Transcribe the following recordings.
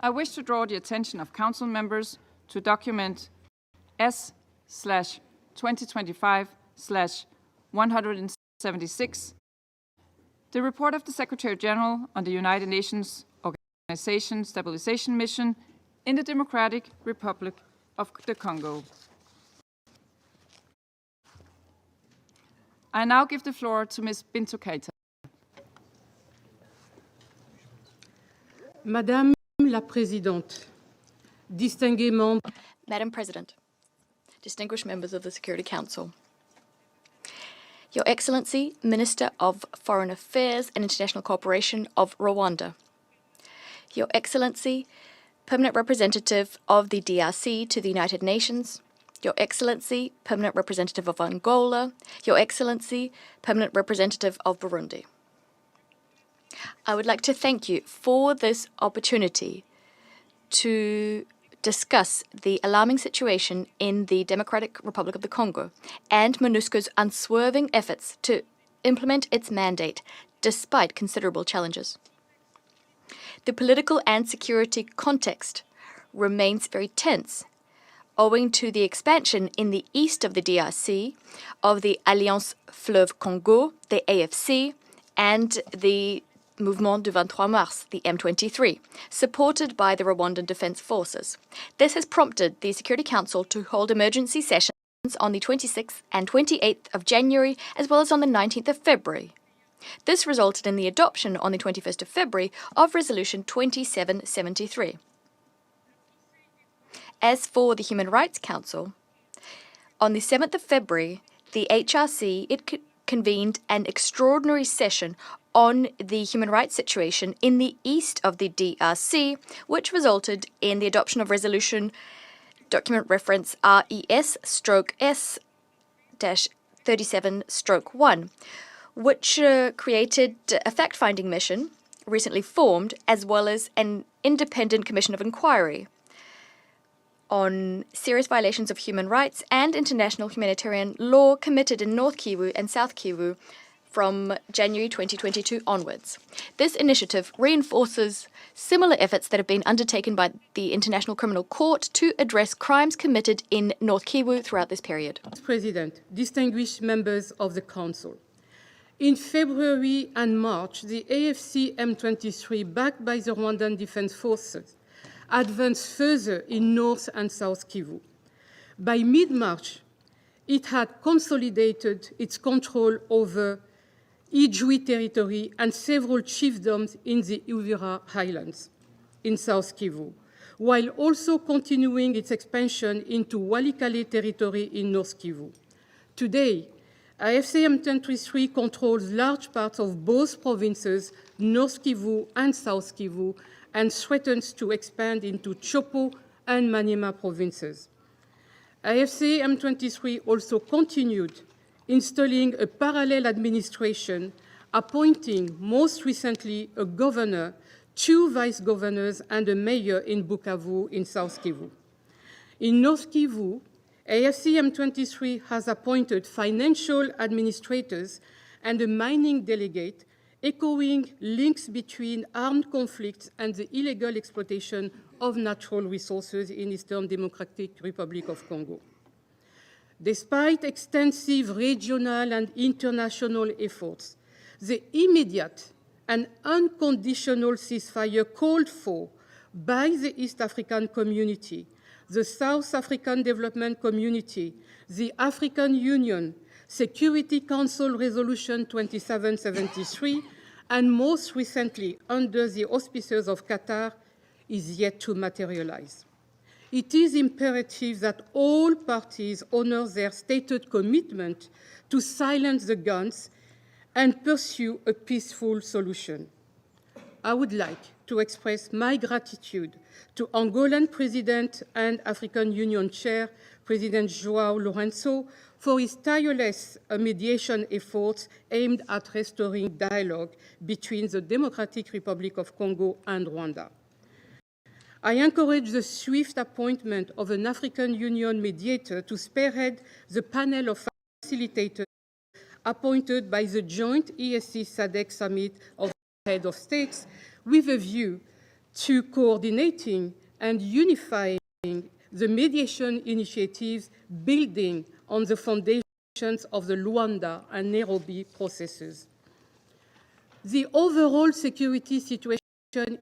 I wish to draw the attention of Council members to document S/2025/176, the report of the Secretary General on the United Nations Organization Stabilization Mission in the Democratic Republic of the Congo. I now give the floor to Ms. Bintou Keita. Madame la Présidente, distingués membres. Madam President, distinguished members of the Security Council, Your Excellency, Minister of Foreign Affairs and International Cooperation of Rwanda, Your Excellency, Permanent Representative of the DRC to the United Nations, Your Excellency, Permanent Representative of Angola, Your Excellency, Permanent Representative of Burundi. I would like to thank you for this opportunity to discuss the alarming situation in the Democratic Republic of the Congo and MONUSCO's unswerving efforts to implement its mandate despite considerable challenges. The political and security context remains very tense owing to the expansion in the east of the DRC of the Alliance Fleuve Congo, the AFC, and the Mouvement du 23 Mars, the M23, supported by the Rwandan Defense Forces. This has prompted the Security Council to hold emergency sessions on the 26th and 28th of January, as well as on the 19th of February. This resulted in the adoption on the 21st of February of Resolution 2773. As for the Human Rights Council, on the 7th of February, the HRC convened an extraordinary session on the human rights situation in the east of the DRC, which resulted in the adoption of resolution document reference RES/S-37/1, which created a fact-finding mission recently formed, as well as an independent commission of inquiry on serious violations of human rights and international humanitarian law committed in North Kivu and South Kivu from January 2022 onwards. This initiative reinforces similar efforts that have been undertaken by the International Criminal Court to address crimes committed in North Kivu throughout this period. President, distinguished members of the Council. In February and March, the AFC M23, backed by the Rwandan Defense Forces, advanced further in North and South Kivu. By mid-March, it had consolidated its control over Ijwi territory and several chiefdoms in the Uvira Highlands in South Kivu, while also continuing its expansion into Walikale territory in North Kivu. Today, AFC M23 controls large parts of both provinces, North Kivu and South Kivu, and threatens to expand into Chopo and Maniema provinces. AFC M23 also continued installing a parallel administration, appointing most recently a governor, 2 vice-governors, and a mayor in Bukavu in South Kivu. In North Kivu, AFC M23 has appointed financial administrators and a mining delegate, echoing links between armed conflicts and the illegal exploitation of natural resources in Eastern Democratic Republic of Congo. Despite extensive regional and international efforts, the immediate and unconditional ceasefire called for by the East African Community, the South African Development Community, the African Union, Security Council Resolution 2773, and most recently under the auspices of Qatar, is yet to materialize. It is imperative that all parties honor their stated commitment to silence the guns and pursue a peaceful solution. I would like to express my gratitude to Angolan President and African Union Chair, President João Lourenço, for his tireless mediation efforts aimed at restoring dialogue between the Democratic Republic of Congo and Rwanda. I encourage the swift appointment of an African Union mediator to spearhead the panel of facilitators appointed by the joint ESC-SADC summit of heads of states with a view to coordinating and unifying the mediation initiatives building on the foundations of the Rwanda and Nairobi processes. The overall security situation in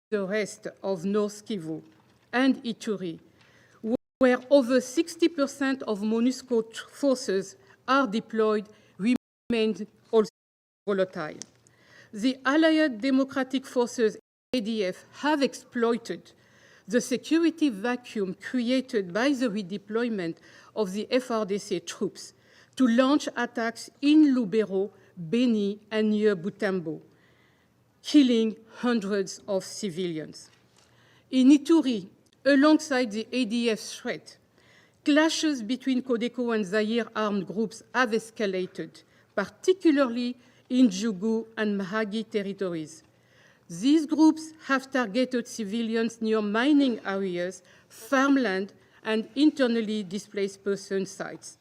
the rest of North Kivu and Ituri, where over 60% of MONUSCO forces are deployed, remains also volatile. The Allied Democratic Forces, ADF, have exploited the security vacuum created by the redeployment of the FRDC troops to launch attacks in Lubero, Beni, and near Butembo, killing hundreds of civilians. In Ituri, alongside the ADF threat, clashes between Codeco and Zaire armed groups have escalated, particularly in Djougou and Mahagi territories. These groups have targeted civilians near mining areas, farmland, and internally displaced person sites.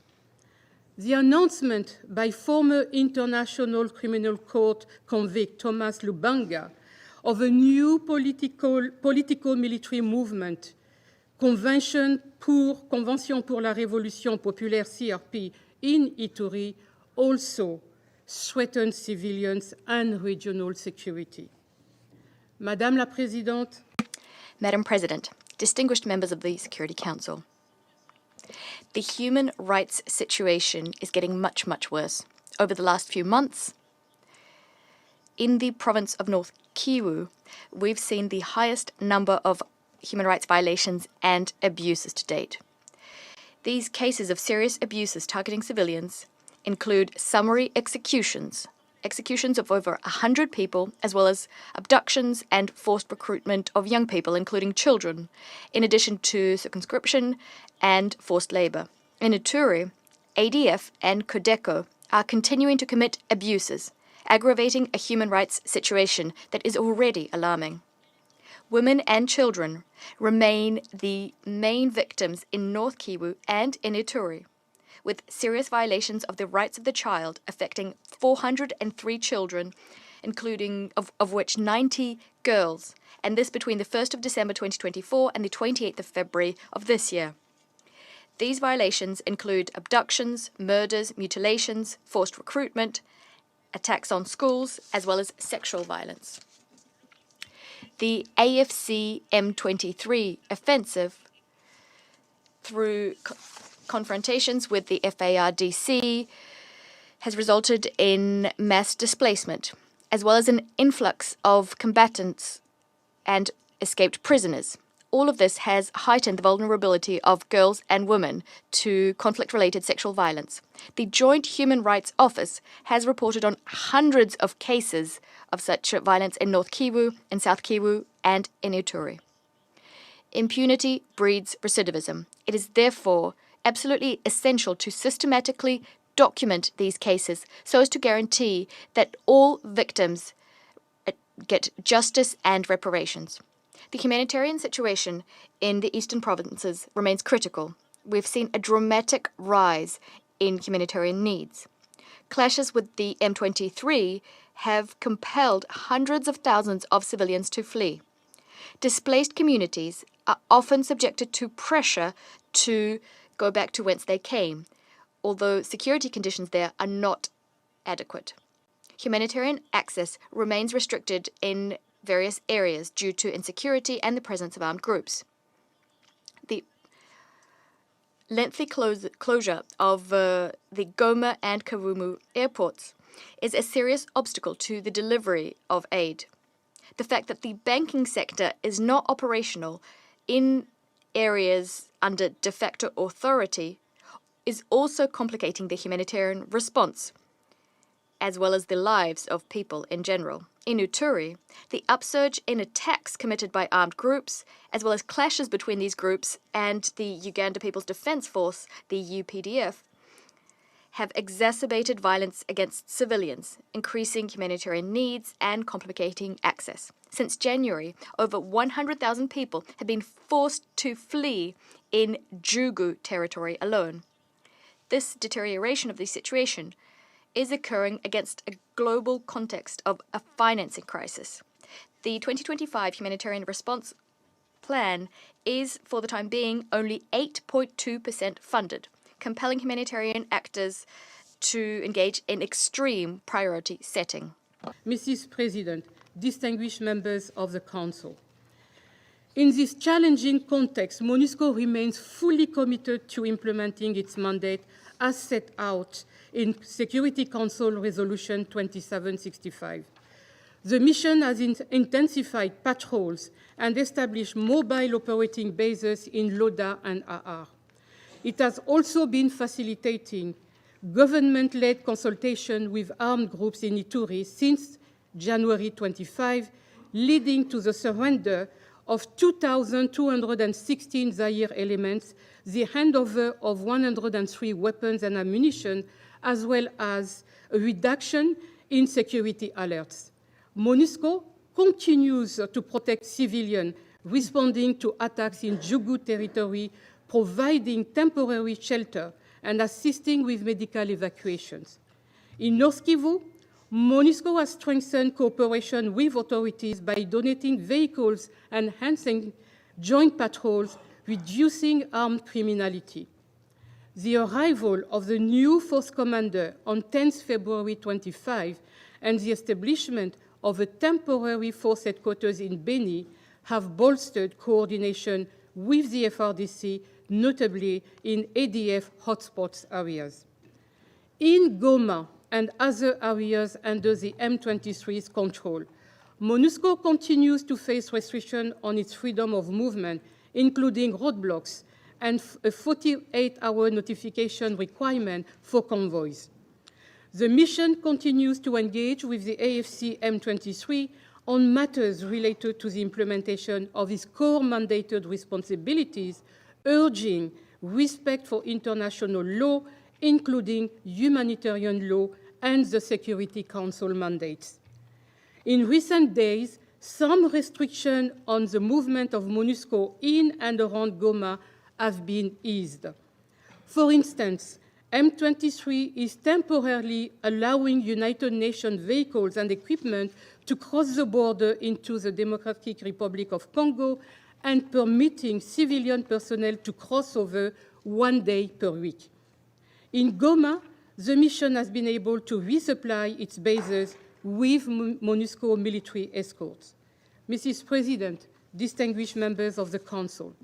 The announcement by former International Criminal Court convict Thomas Lubanga of a new politico-military movement, Convention pour la Révolution Populaire CRP in Ituri, also threatens civilians and regional security. Madame la Présidente, Madam President, distinguished members of the Security Council, the human rights situation is getting much, much worse. Over the last few months, in the province of North Kivu, we've seen the highest number of human rights violations and abuses to date. These cases of serious abuses targeting civilians include summary executions of over 100 people, as well as abductions and forced recruitment of young people, including children, in addition to circumscription and forced labor. In Ituri, ADF and Codeco are continuing to commit abuses, aggravating a human rights situation that is already alarming. Women and children remain the main victims in North Kivu and in Ituri, with serious violations of the rights of the child affecting 403 children, including of which 90 girls, and this between the 1st of December 2024 and the 28th of February of this year. These violations include abductions, murders, mutilations, forced recruitment, attacks on schools, as well as sexual violence. The AFC M23 offensive, through confrontations with the FARDC, has resulted in mass displacement, as well as an influx of combatants and escaped prisoners. All of this has heightened the vulnerability of girls and women to conflict-related sexual violence. The Joint Human Rights Office has reported on hundreds of cases of such violence in North Kivu, in South Kivu, and in Ituri. Impunity breeds recidivism. It is therefore absolutely essential to systematically document these cases so as to guarantee that all victims get justice and reparations. The humanitarian situation in the eastern provinces remains critical. We've seen a dramatic rise in humanitarian needs. Clashes with the M23 have compelled hundreds of thousands of civilians to flee. Displaced communities are often subjected to pressure to go back to whence they came, although security conditions there are not adequate. Humanitarian access remains restricted in various areas due to insecurity and the presence of armed groups. The lengthy closure of the Goma and Kavumu airports is a serious obstacle to the delivery of aid. The fact that the banking sector is not operational in areas under de facto authority is also complicating the humanitarian response, as well as the lives of people in general. In Ituri, the upsurge in attacks committed by armed groups, as well as clashes between these groups and the Uganda People's Defence Force, the UPDF, have exacerbated violence against civilians, increasing humanitarian needs and complicating access. Since January, over 100,000 people have been forced to flee in Djougou territory alone. This deterioration of the situation is occurring against a global context of a financing crisis. The 2025 humanitarian response plan is, for the time being, only 8.2% funded, compelling humanitarian actors to engage in extreme priority setting. Mrs. President, distinguished members of the Council, in this challenging context, MONUSCO remains fully committed to implementing its mandate as set out in Security Council Resolution 2765. The mission has intensified patrols and established mobile operating bases in Loda and Ahar. It has also been facilitating government-led consultation with armed groups in Ituri since January 25, leading to the surrender of 2,216 Zaire elements, the handover of 103 weapons and ammunition, as well as a reduction in security alerts. MONUSCO continues to protect civilians responding to attacks in Djougou territory, providing temporary shelter and assisting with medical evacuations. In North Kivu, MONUSCO has strengthened cooperation with authorities by donating vehicles and enhancing joint patrols, reducing armed criminality. The arrival of the new force commander on 10 February 25 and the establishment of a temporary force headquarters in Beni have bolstered coordination with the FRDC, notably in ADF hotspots areas. In Goma and other areas under the M23's control, MONUSCO continues to face restrictions on its freedom of movement, including roadblocks and a 48-hour notification requirement for convoys. The mission continues to engage with the AFC M23 on matters related to the implementation of its core mandated responsibilities, urging respect for international law, including humanitarian law and the Security Council mandates. In recent days, some restrictions on the movement of MONUSCO in and around Goma have been eased. For instance, M23 is temporarily allowing United Nations vehicles and equipment to cross the border into the Democratic Republic of Congo and permitting civilian personnel to cross over 1 day per week. In Goma, the mission has been able to resupply its bases with MONUSCO military escorts. Mrs. President, distinguished members of the Council,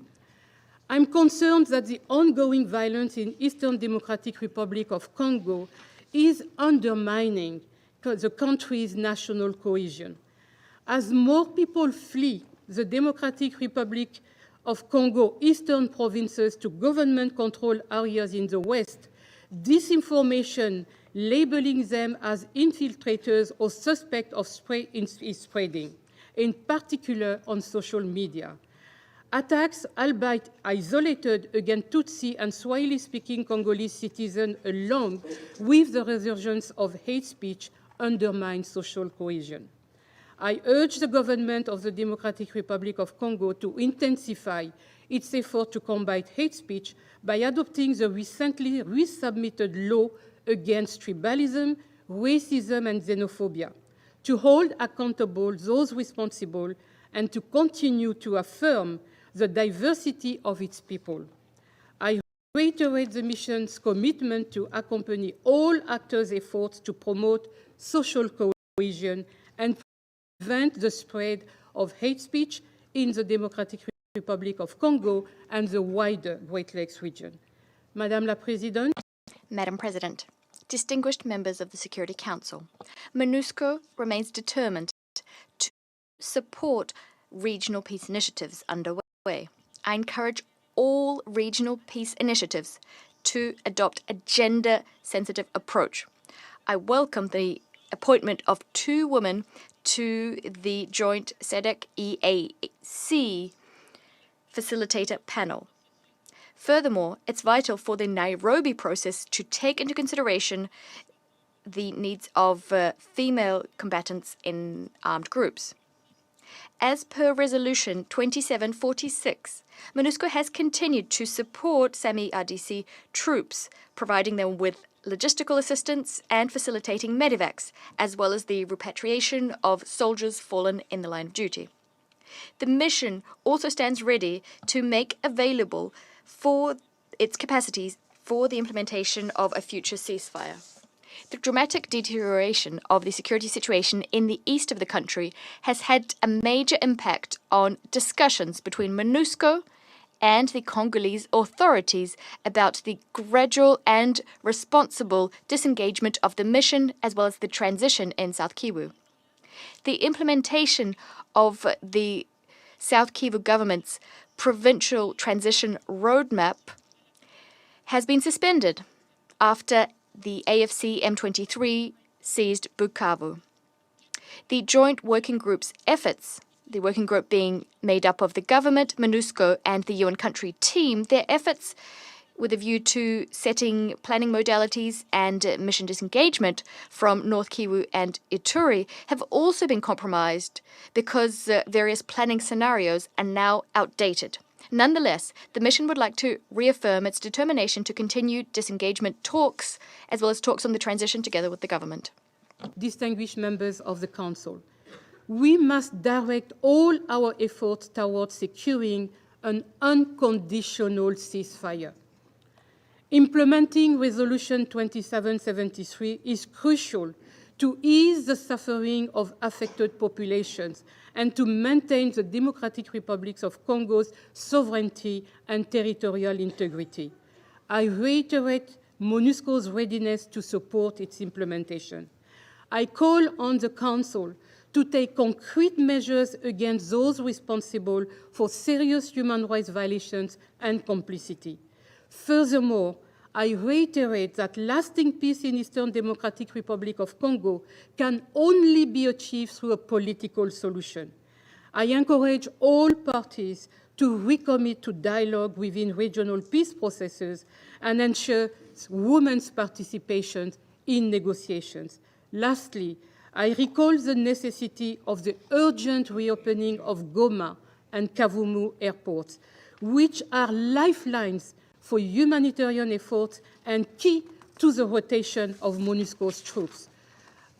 I'm concerned that the ongoing violence in Eastern Democratic Republic of Congo is undermining the country's national cohesion. As more people flee the Democratic Republic of Congo eastern provinces to government-controlled areas in the West, disinformation labeling them as infiltrators or suspect of is spreading, in particular on social media. Attacks, albeit isolated, against Tutsi and Swahili-speaking Congolese citizens, along with the resurgence of hate speech, undermine social cohesion. I urge the government of the Democratic Republic of Congo to intensify its effort to combat hate speech by adopting the recently resubmitted law against tribalism, racism, and xenophobia, to hold accountable those responsible, and to continue to affirm the diversity of its people. I reiterate the mission's commitment to accompany all actors' efforts to promote social cohesion and prevent the spread of hate speech in the Democratic Republic of Congo and the wider Great Lakes region. Madame la Présidente. Madam President, distinguished members of the Security Council, MONUSCO remains determined to support regional peace initiatives underway. I encourage all regional peace initiatives to adopt a gender-sensitive approach. I welcome the appointment of 2 women to the joint SADC-EAC facilitator panel. Furthermore, it's vital for the Nairobi process to take into consideration the needs of female combatants in armed groups. As per Resolution 2746, MONUSCO has continued to support Sami RDC troops, providing them with logistical assistance and facilitating medevacs, as well as the repatriation of soldiers fallen in the line of duty. The mission also stands ready to make available for its capacities for the implementation of a future ceasefire. The dramatic deterioration of the security situation in the east of the country has had a major impact on discussions between MONUSCO and the Congolese authorities about the gradual and responsible disengagement of the mission as well as the transition in South Kivu. The implementation of the South Kivu government's provincial transition roadmap has been suspended after the AFC M23 seized Bukavu. The joint working group's efforts, the working group being made up of the government, MONUSCO, and the UN country team, their efforts with a view to setting planning modalities and mission disengagement from North Kivu and Ituri have also been compromised because various planning scenarios are now outdated. Nonetheless, the mission would like to reaffirm its determination to continue disengagement talks, as well as talks on the transition together with the government. Distinguished members of the Council, we must direct all our efforts towards securing an unconditional ceasefire. Implementing Resolution 2773 is crucial to ease the suffering of affected populations and to maintain the Democratic Republic of Congo's sovereignty and territorial integrity. I reiterate MONUSCO's readiness to support its implementation. I call on the Council to take concrete measures against those responsible for serious human rights violations and complicity. Furthermore, I reiterate that lasting peace in Eastern Democratic Republic of Congo can only be achieved through a political solution. I encourage all parties to recommit to dialogue within regional peace processes and ensure women's participation in negotiations. Lastly, I recall the necessity of the urgent reopening of Goma and Kavumu airports, which are lifelines for humanitarian efforts and key to the rotation of MONUSCO's troops.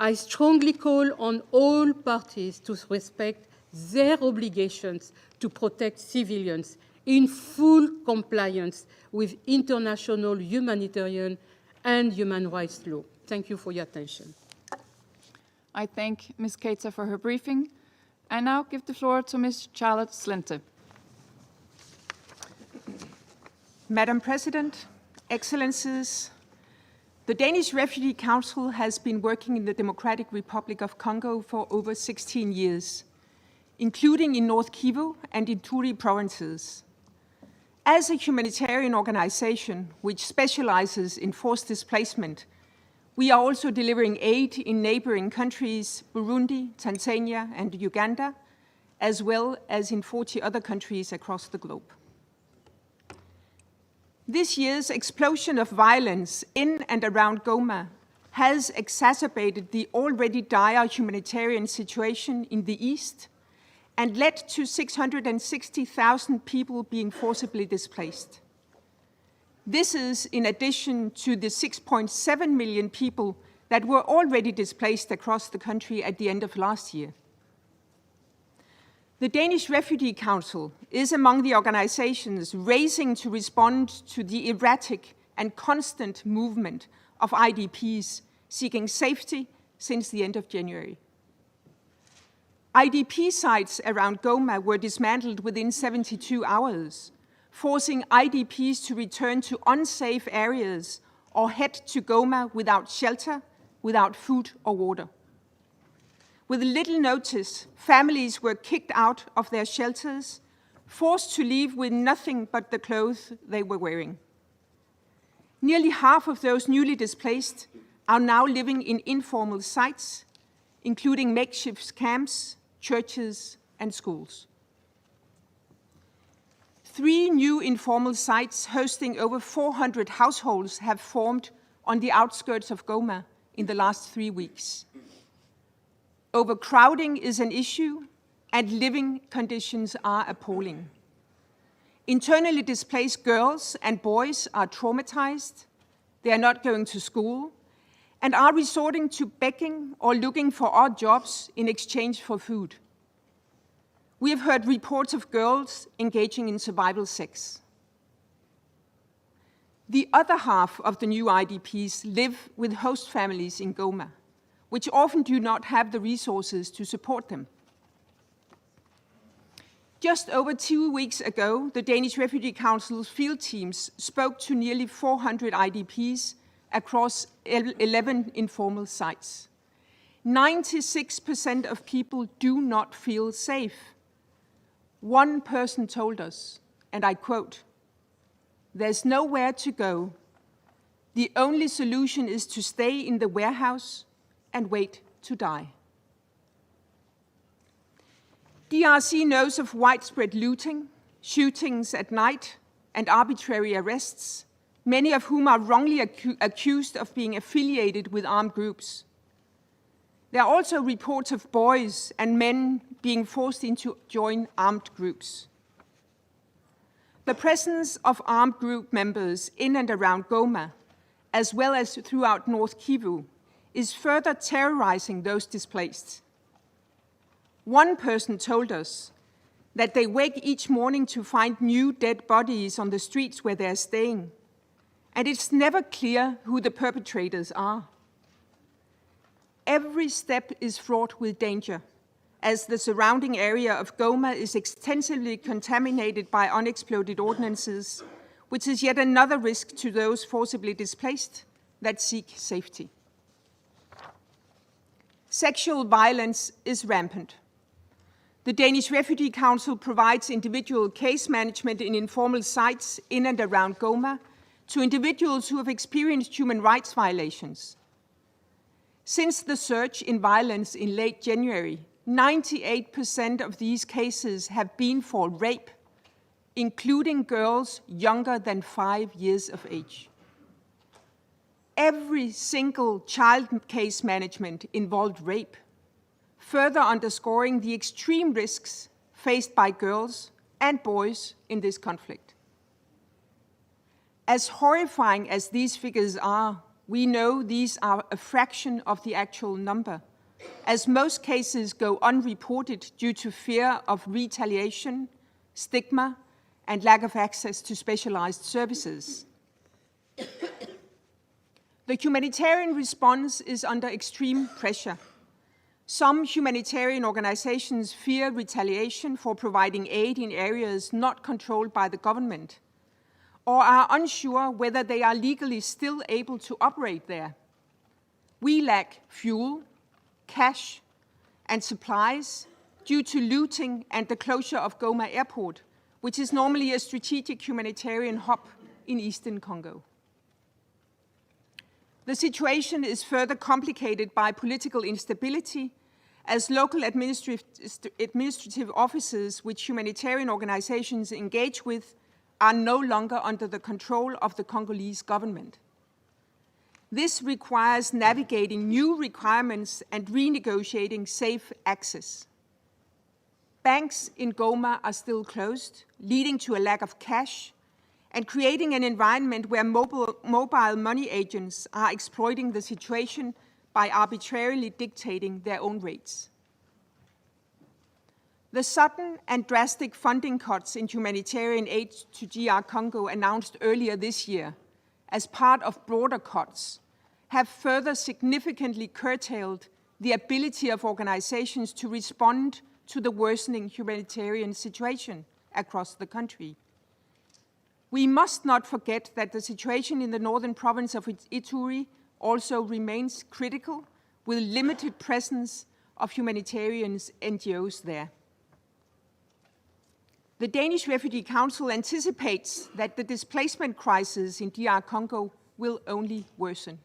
I strongly call on all parties to respect their obligations to protect civilians in full compliance with international humanitarian and human rights law. Thank you for your attention. I thank Ms. Keita for her briefing. I now give the floor to Ms. Charlotte Slinte. Madam President, Excellencies, the Danish Refugee Council has been working in the Democratic Republic of Congo for over 16 years, including in North Kivu and Ituri provinces. As a humanitarian organization which specializes in forced displacement, we are also delivering aid in neighboring countries, Burundi, Tanzania, and Uganda, as well as in 40 other countries across the globe. This year's explosion of violence in and around Goma has exacerbated the already dire humanitarian situation in the east and led to 660,000 people being forcibly displaced. This is in addition to the 6.7 million people that were already displaced across the country at the end of last year. The Danish Refugee Council is among the organizations racing to respond to the erratic and constant movement of IDPs seeking safety since the end of January. IDP sites around Goma were dismantled within 72 hours, forcing IDPs to return to unsafe areas or head to Goma without shelter, without food or water. With little notice, families were kicked out of their shelters, forced to leave with nothing but the clothes they were wearing. Nearly half of those newly displaced are now living in informal sites, including makeshift camps, churches, and schools. 3 new informal sites hosting over 400 households have formed on the outskirts of Goma in the last 3 weeks. Overcrowding is an issue, and living conditions are appalling. Internally displaced girls and boys are traumatized, they are not going to school, and are resorting to begging or looking for odd jobs in exchange for food. We have heard reports of girls engaging in survival sex. The other half of the new IDPs live with host families in Goma, which often do not have the resources to support them. Just over 2 weeks ago, the Danish Refugee Council's field teams spoke to nearly 400 IDPs across 11 informal sites. 96% of people do not feel safe. One person told us, and I quote, "There's nowhere to go. The only solution is to stay in the warehouse and wait to die." DRC knows of widespread looting, shootings at night, and arbitrary arrests, many of whom are wrongly accused of being affiliated with armed groups. There are also reports of boys and men being forced into join armed groups. The presence of armed group members in and around Goma, as well as throughout North Kivu, is further terrorizing those displaced. One person told us that they wake each morning to find new dead bodies on the streets where they're staying, and it's never clear who the perpetrators are. Every step is fraught with danger, as the surrounding area of Goma is extensively contaminated by unexploded ordnances, which is yet another risk to those forcibly displaced that seek safety. Sexual violence is rampant. The Danish Refugee Council provides individual case management in informal sites in and around Goma to individuals who have experienced human rights violations. Since the surge in violence in late January, 98% of these cases have been for rape, including girls younger than 5 years of age. Every single child case management involved rape, further underscoring the extreme risks faced by girls and boys in this conflict. As horrifying as these figures are, we know these are a fraction of the actual number, as most cases go unreported due to fear of retaliation, stigma, and lack of access to specialized services. The humanitarian response is under extreme pressure. Some humanitarian organizations fear retaliation for providing aid in areas not controlled by the government, or are unsure whether they are legally still able to operate there. We lack fuel, cash, and supplies due to looting and the closure of Goma Airport, which is normally a strategic humanitarian hub in eastern Congo. The situation is further complicated by political instability, as local administrative offices which humanitarian organizations engage with are no longer under the control of the Congolese government. This requires navigating new requirements and renegotiating safe access. Banks in Goma are still closed, leading to a lack of cash and creating an environment where mobile money agents are exploiting the situation by arbitrarily dictating their own rates. The sudden and drastic funding cuts in humanitarian aid to DR Congo announced earlier this year as part of broader cuts have further significantly curtailed the ability of organizations to respond to the worsening humanitarian situation across the country. We must not forget that the situation in the northern province of Ituri also remains critical, with limited presence of humanitarian NGOs there. The Danish Refugee Council anticipates that the displacement crisis in DR Congo will only worsen.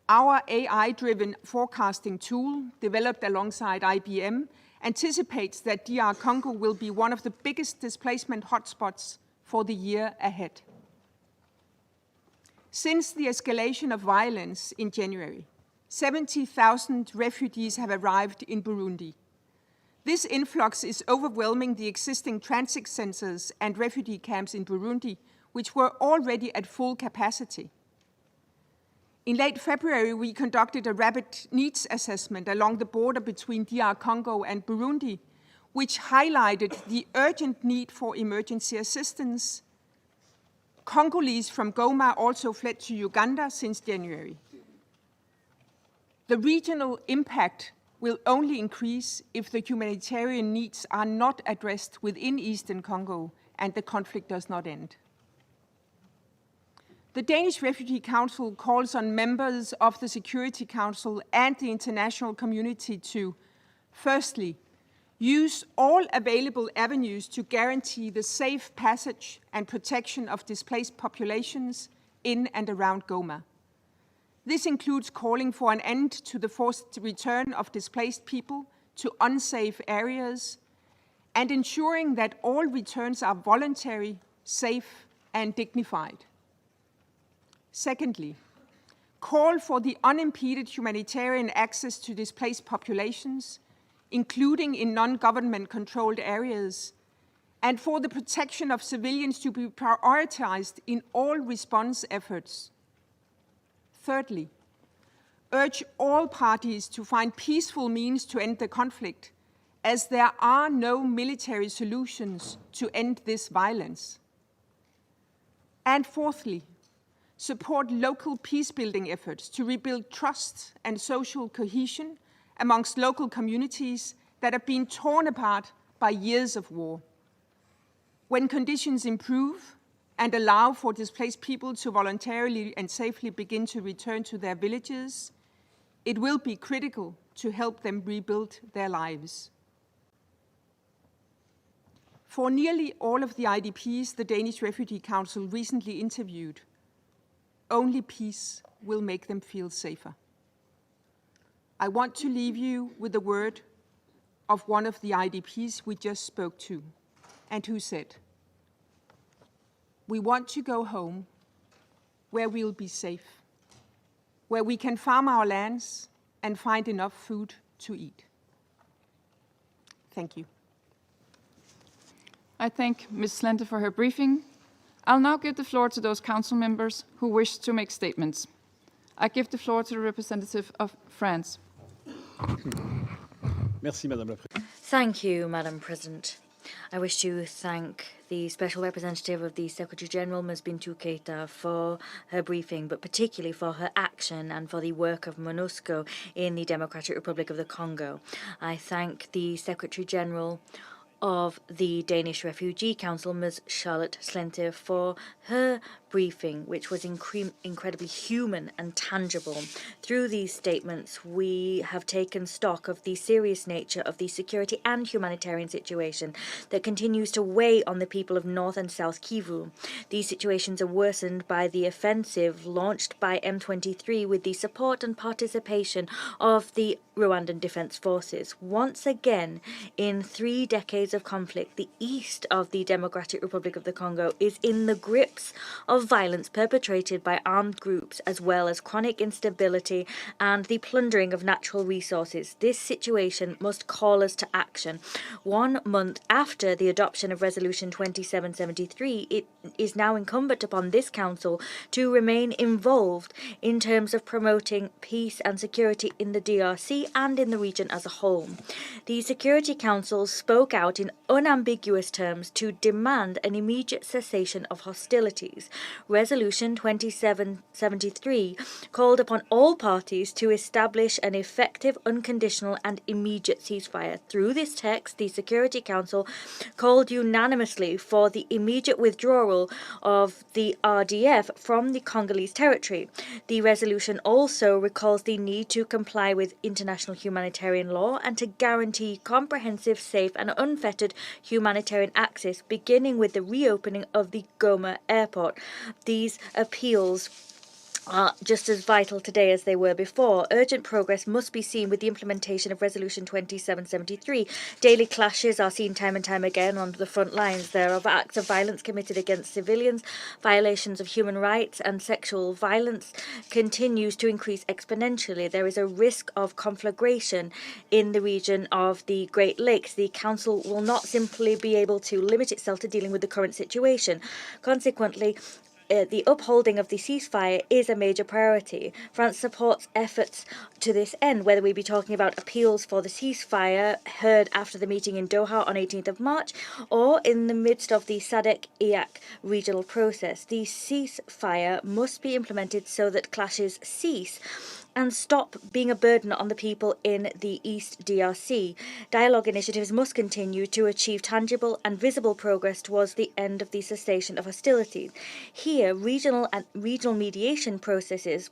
Our AI-driven forecasting tool, developed alongside IBM, anticipates that DR Congo will be one of the biggest displacement hotspots for the year ahead. Since the escalation of violence in January, 70,000 refugees have arrived in Burundi. This influx is overwhelming the existing transit centers and refugee camps in Burundi, which were already at full capacity. In late February, we conducted a rapid needs assessment along the border between DR Congo and Burundi, which highlighted the urgent need for emergency assistance. Congolese from Goma also fled to Uganda since January. The regional impact will only increase if the humanitarian needs are not addressed within Eastern Congo and the conflict does not end. The Danish Refugee Council calls on members of the Security Council and the international community to, firstly, use all available avenues to guarantee the safe passage and protection of displaced populations in and around Goma. This includes calling for an end to the forced return of displaced people to unsafe areas and ensuring that all returns are voluntary, safe, and dignified. Secondly, call for the unimpeded humanitarian access to displaced populations, including in non-government controlled areas, and for the protection of civilians to be prioritized in all response efforts. Thirdly, urge all parties to find peaceful means to end the conflict, as there are no military solutions to end this violence. And fourthly, support local peace-building efforts to rebuild trust and social cohesion amongst local communities that have been torn apart by years of war. When conditions improve and allow for displaced people to voluntarily and safely begin to return to their villages, it will be critical to help them rebuild their lives. For nearly all of the IDPs the Danish Refugee Council recently interviewed, only peace will make them feel safer. I want to leave you with the word of one of the IDPs we just spoke to, and who said, "We want to go home where we'll be safe, where we can farm our lands and find enough food to eat." Thank you. I thank Ms. Slenter for her briefing. I'll now give the floor to those council members who wish to make statements. I give the floor to the representative of France. Merci, Madame la Présidente. Thank you, Madam President. I wish to thank the Special Representative of the Secretary-General, Ms. Bintou Keita, for her briefing, but particularly for her action and for the work of MONUSCO in the Democratic Republic of the Congo. I thank the Secretary-General of the Danish Refugee Council, Ms. Charlotte Slenter, for her briefing, which was incredibly human and tangible. Through these statements, we have taken stock of the serious nature of the security and humanitarian situation that continues to weigh on the people of North and South Kivu. These situations are worsened by the offensive launched by M23 with the support and participation of the Rwandan Defense Forces. Once again, in 3 decades of conflict, the east of the Democratic Republic of the Congo is in the grips of violence perpetrated by armed groups, as well as chronic instability and the plundering of natural resources. This situation must call us to action. 1 month after the adoption of Resolution 2773, it is now incumbent upon this Council to remain involved in terms of promoting peace and security in the DRC and in the region as a whole. The Security Council spoke out in unambiguous terms to demand an immediate cessation of hostilities. Resolution 2773 called upon all parties to establish an effective, unconditional and immediate ceasefire. Through this text, the Security Council called unanimously for the immediate withdrawal of the RDF from the Congolese territory. The resolution also recalls the need to comply with international humanitarian law and to guarantee comprehensive, safe and unfettered humanitarian access, beginning with the reopening of the Goma airport. These appeals are just as vital today as they were before. Urgent progress must be seen with the implementation of Resolution 2773. Daily clashes are seen time and time again on the front lines. There are acts of violence committed against civilians, violations of human rights, and sexual violence continues to increase exponentially. There is a risk of conflagration in the region of the Great Lakes. The Council will not simply be able to limit itself to dealing with the current situation. Consequently, the upholding of the ceasefire is a major priority. France supports efforts to this end, whether we be talking about appeals for the ceasefire heard after the meeting in Doha on 18th of March, or in the midst of the SADC-EAC regional process. The ceasefire must be implemented so that clashes cease and stop being a burden on the people in the East DRC. Dialogue initiatives must continue to achieve tangible and visible progress towards the end of the cessation of hostilities. Here, regional mediation processes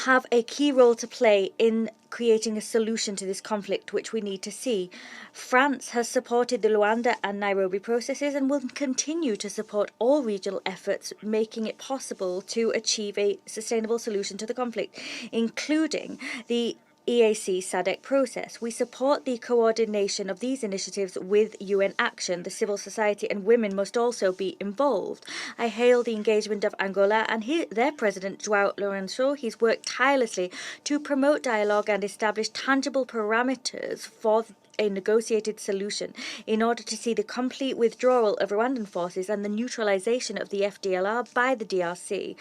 have a key role to play in creating a solution to this conflict, which we need to see. France has supported the Rwanda and Nairobi processes and will continue to support all regional efforts, making it possible to achieve a sustainable solution to the conflict, including the EAC SADC process. We support the coordination of these initiatives with UN action. The civil society and women must also be involved. I hail the engagement of Angola and their president, João Lourenço. He's worked tirelessly to promote dialogue and establish tangible parameters for a negotiated solution in order to see the complete withdrawal of Rwandan forces and the neutralization of the FDLR by the DRC.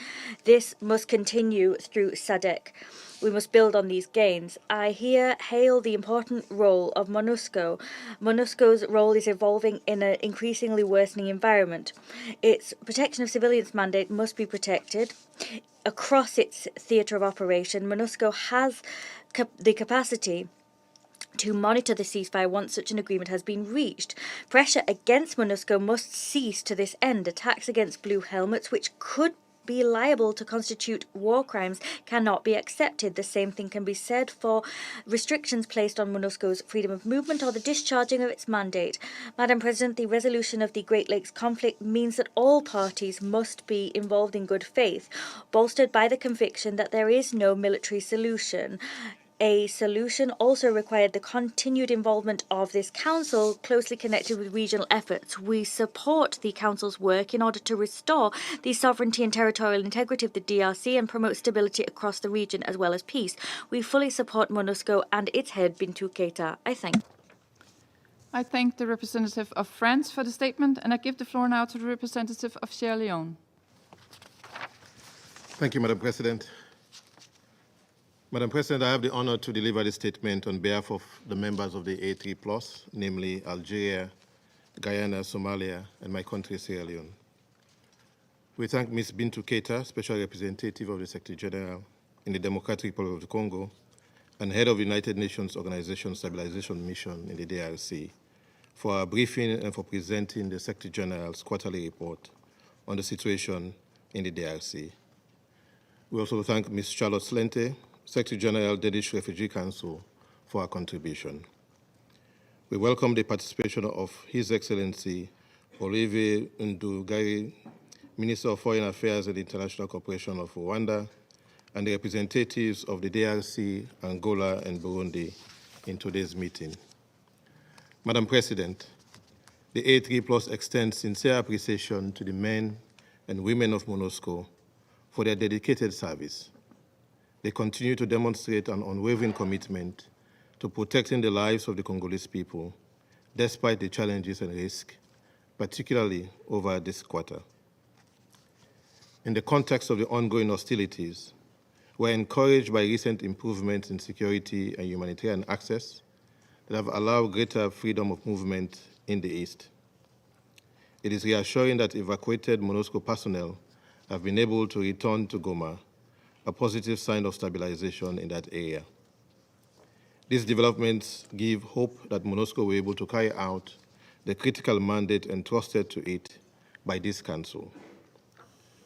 This must continue through SADC. We must build on these gains. I here hail the important role of MONUSCO. MONUSCO's role is evolving in an increasingly worsening environment. Its protection of civilians mandate must be protected. Across its theatre of operation, MONUSCO has the capacity to monitor the ceasefire once such an agreement has been reached. Pressure against MONUSCO must cease to this end. Attacks against blue helmets, which could be liable to constitute war crimes, cannot be accepted. The same thing can be said for restrictions placed on MONUSCO's freedom of movement or the discharging of its mandate. Madam President, the resolution of the Great Lakes conflict means that all parties must be involved in good faith, bolstered by the conviction that there is no military solution. A solution also required the continued involvement of this council, closely connected with regional efforts. We support the council's work in order to restore the sovereignty and territorial integrity of the DRC and promote stability across the region as well as peace. We fully support MONUSCO and its head, Bintou Keita. I thank the representative of France for the statement, and I give the floor now to the representative of Sierra Leone. Thank you, Madam President. Madam President, I have the honor to deliver this statement on behalf of the members of the A3+, namely Algeria, Guyana, Somalia, and my country, Sierra Leone. We thank Ms. Bintou Keita, Special Representative of the Secretary General in the Democratic Republic of the Congo and Head of the United Nations Organization Stabilization Mission in the DRC, for our briefing and for presenting the Secretary General's quarterly report on the situation in the DRC. We also thank Ms. Charlotte Slente, Secretary General, Danish Refugee Council, for our contribution. We welcome the participation of His Excellency Olivier Ndugai, Minister of Foreign Affairs and International Cooperation of Rwanda, and the representatives of the DRC, Angola, and Burundi in today's meeting. Madam President, the A3+ extends sincere appreciation to the men and women of MONUSCO for their dedicated service. They continue to demonstrate an unwavering commitment to protecting the lives of the Congolese people, despite the challenges and risks, particularly over this quarter. In the context of the ongoing hostilities, we're encouraged by recent improvements in security and humanitarian access that have allowed greater freedom of movement in the East. It is reassuring that evacuated MONUSCO personnel have been able to return to Goma, a positive sign of stabilization in that area. These developments give hope that MONUSCO will be able to carry out the critical mandate entrusted to it by this Council.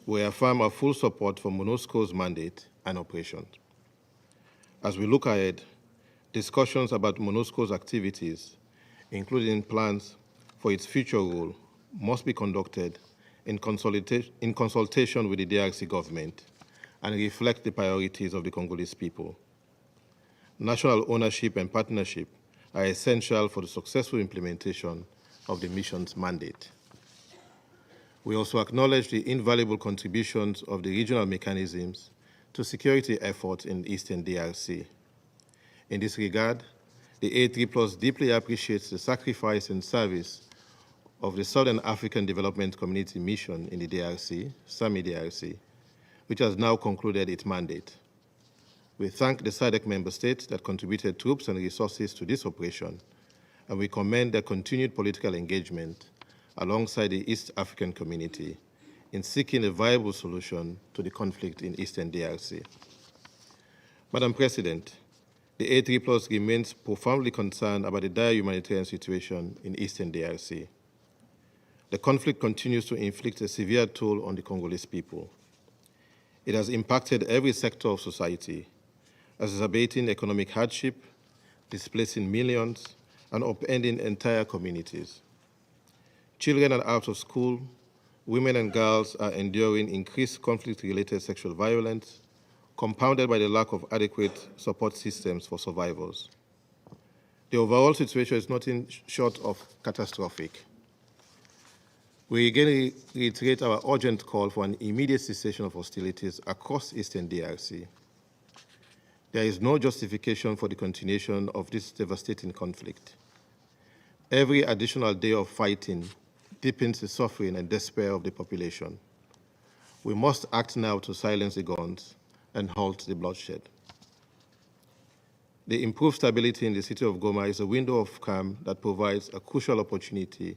We affirm our full support for MONUSCO's mandate and operations. As we look ahead, discussions about MONUSCO's activities, including plans for its future role, must be conducted in consultation with the DRC government and reflect the priorities of the Congolese people. National ownership and partnership are essential for the successful implementation of the mission's mandate. We also acknowledge the invaluable contributions of the regional mechanisms to security efforts in Eastern DRC. In this regard, the A3+ deeply appreciates the sacrifice and service of the Southern African Development Community Mission in the DRC, SAMI-DRC, which has now concluded its mandate. We thank the SADC member states that contributed troops and resources to this operation, and we commend their continued political engagement alongside the East African community in seeking a viable solution to the conflict in Eastern DRC. Madam President, the A3+ remains profoundly concerned about the dire humanitarian situation in Eastern DRC. The conflict continues to inflict a severe toll on the Congolese people. It has impacted every sector of society, exacerbating economic hardship, displacing millions, and upending entire communities. Children are out of school, women and girls are enduring increased conflict-related sexual violence, compounded by the lack of adequate support systems for survivors. The overall situation is nothing short of catastrophic. We again reiterate our urgent call for an immediate cessation of hostilities across Eastern DRC. There is no justification for the continuation of this devastating conflict. Every additional day of fighting deepens the suffering and despair of the population. We must act now to silence the guns and halt the bloodshed. The improved stability in the city of Goma is a window of calm that provides a crucial opportunity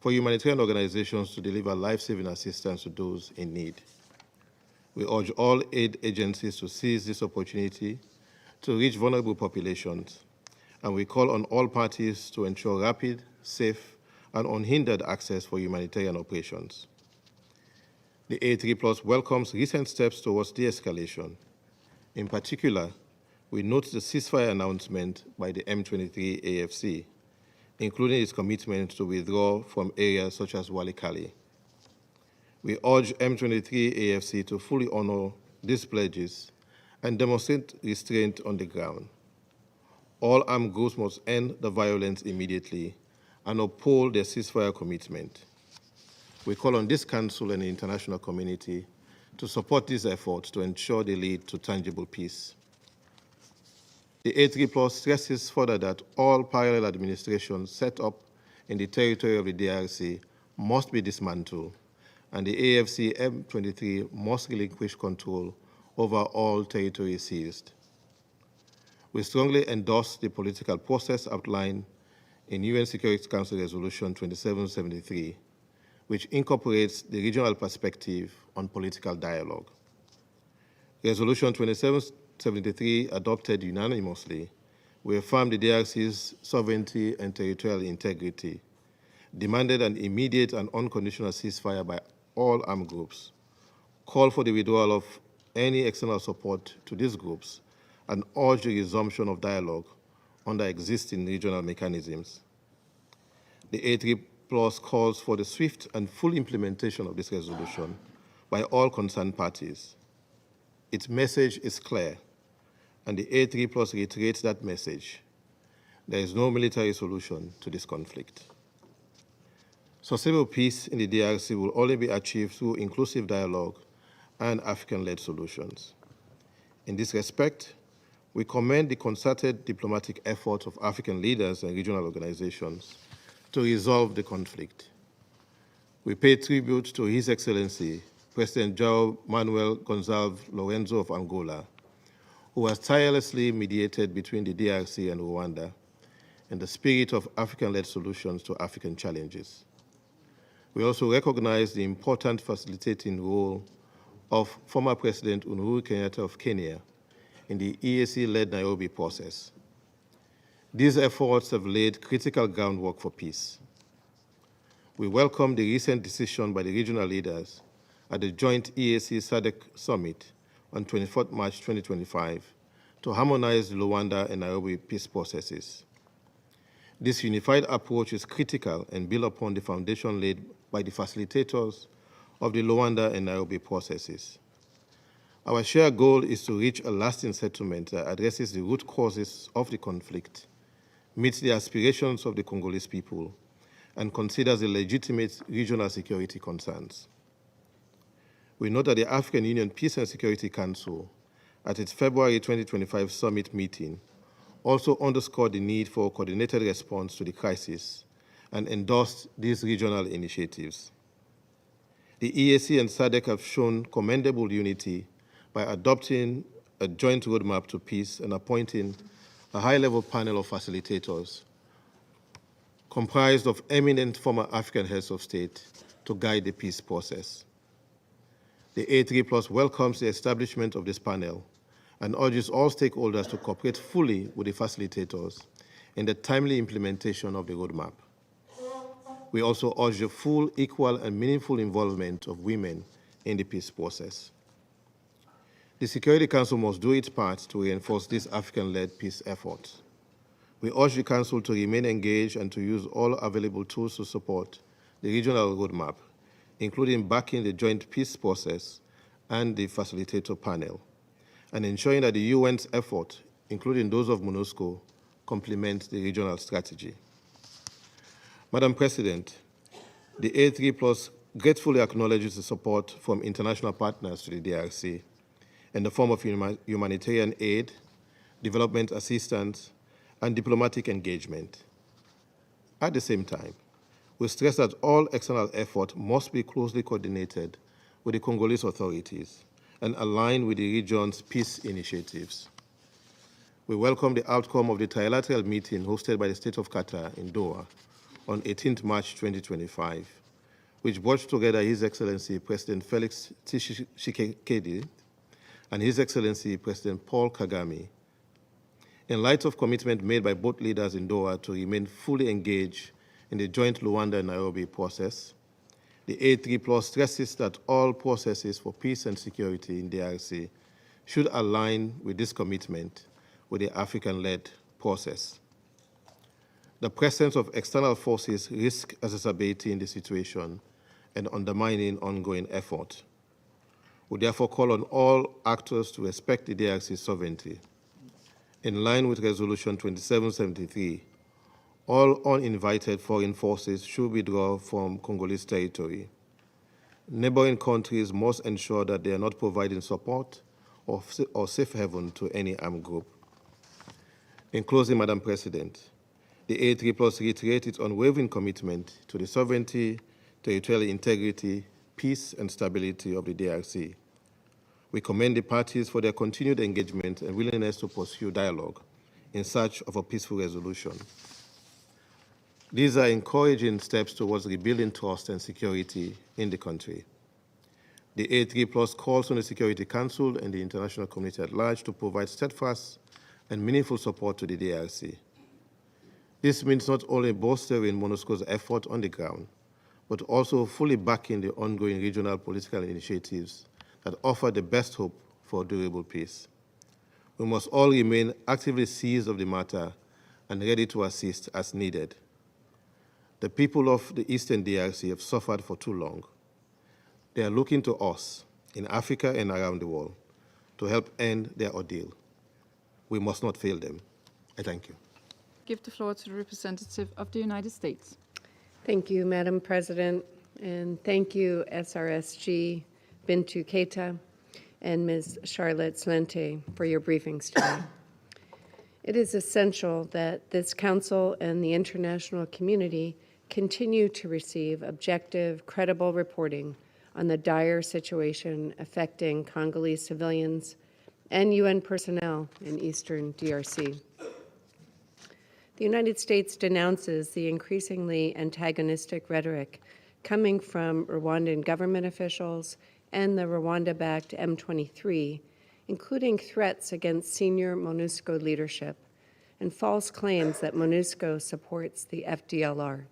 for humanitarian organizations to deliver life-saving assistance to those in need. We urge all aid agencies to seize this opportunity to reach vulnerable populations, and we call on all parties to ensure rapid, safe, and unhindered access for humanitarian operations. The A3+ welcomes recent steps towards de-escalation. In particular, we note the ceasefire announcement by the M23 AFC, including its commitment to withdraw from areas such as Walikale. We urge M23 AFC to fully honor these pledges and demonstrate restraint on the ground. All armed groups must end the violence immediately and uphold their ceasefire commitment. We call on this Council and the international community to support these efforts to ensure they lead to tangible peace. The A3+ stresses further that all parallel administrations set up in the territory of the DRC must be dismantled, and the AFC M23 must relinquish control over all territory seized. We strongly endorse the political process outlined in UN Security Council Resolution 2773, which incorporates the regional perspective on political dialogue. Resolution 2773, adopted unanimously, will affirm the DRC's sovereignty and territorial integrity, demanded an immediate and unconditional ceasefire by all armed groups, called for the withdrawal of any external support to these groups, and urge the resumption of dialogue under existing regional mechanisms. The A3+ calls for the swift and full implementation of this resolution by all concerned parties. Its message is clear, and the A3+ reiterates that message. There is no military solution to this conflict. Sustainable peace in the DRC will only be achieved through inclusive dialogue and African-led solutions. In this respect, we commend the concerted diplomatic efforts of African leaders and regional organizations to resolve the conflict. We pay tribute to His Excellency, President João Manuel Gonçalves Lorenzo of Angola, who has tirelessly mediated between the DRC and Rwanda in the spirit of African-led solutions to African challenges. We also recognize the important facilitating role of former President Uhuru Kenyatta of Kenya in the EAC-led Nairobi process. These efforts have laid critical groundwork for peace. We welcome the recent decision by the regional leaders at the joint EAC-SADC summit on 24 March 2025 to harmonize the Rwanda and Nairobi peace processes. This unified approach is critical and built upon the foundation laid by the facilitators of the Rwanda and Nairobi processes. Our shared goal is to reach a lasting settlement that addresses the root causes of the conflict, meets the aspirations of the Congolese people, and considers the legitimate regional security concerns. We note that the African Union Peace and Security Council, at its February 2025 summit meeting, also underscored the need for a coordinated response to the crisis and endorsed these regional initiatives. The EAC and SADC have shown commendable unity by adopting a joint roadmap to peace and appointing a high-level panel of facilitators comprised of eminent former African heads of state to guide the peace process. The A3+ welcomes the establishment of this panel and urges all stakeholders to cooperate fully with the facilitators in the timely implementation of the roadmap. We also urge the full, equal, and meaningful involvement of women in the peace process. The Security Council must do its part to reinforce this African-led peace effort. We urge the Council to remain engaged and to use all available tools to support the regional roadmap, including backing the joint peace process and the facilitator panel, and ensuring that the UN's effort, including those of MONUSCO, complement the regional strategy. Madam President, the A3+ gratefully acknowledges the support from international partners to the DRC in the form of humanitarian aid, development assistance, and diplomatic engagement. At the same time, we stress that all external effort must be closely coordinated with the Congolese authorities and aligned with the region's peace initiatives. We welcome the outcome of the trilateral meeting hosted by the State of Qatar in Doha on 18 March 2025, which brought together His Excellency President Felix Tshisekedi and His Excellency President Paul Kagame. In light of commitment made by both leaders in Doha to remain fully engaged in the joint Rwanda and Nairobi process, the A3+ stresses that all processes for peace and security in DRC should align with this commitment with the African-led process. The presence of external forces risks exacerbating the situation and undermining ongoing effort. We therefore call on all actors to respect the DRC's sovereignty. In line with Resolution 2773, all uninvited foreign forces should withdraw from Congolese territory. Neighboring countries must ensure that they are not providing support or safe haven to any armed group. In closing, Madam President, the A3+ reiterates its unwavering commitment to the sovereignty, territorial integrity, peace, and stability of the DRC. We commend the parties for their continued engagement and willingness to pursue dialogue in search of a peaceful resolution. These are encouraging steps towards rebuilding trust and security in the country. The A3+ calls on the Security Council and the international community at large to provide steadfast and meaningful support to the DRC. This means not only bolstering MONUSCO's effort on the ground, but also fully backing the ongoing regional political initiatives that offer the best hope for durable peace. We must all remain actively seized of the matter and ready to assist as needed. The people of the Eastern DRC have suffered for too long. They are looking to us, in Africa and around the world, to help end their ordeal. We must not fail them. I thank you. Give the floor to the representative of the United States. Thank you, Madam President, and thank you, SRSG, Bintu Keita, and Ms. Charlotte Slente for your briefings today. It is essential that this Council and the international community continue to receive objective, credible reporting on the dire situation affecting Congolese civilians and UN personnel in Eastern DRC. The United States denounces the increasingly antagonistic rhetoric coming from Rwandan government officials and the Rwanda-backed M23, including threats against senior MONUSCO leadership and false claims that MONUSCO supports the FDLR.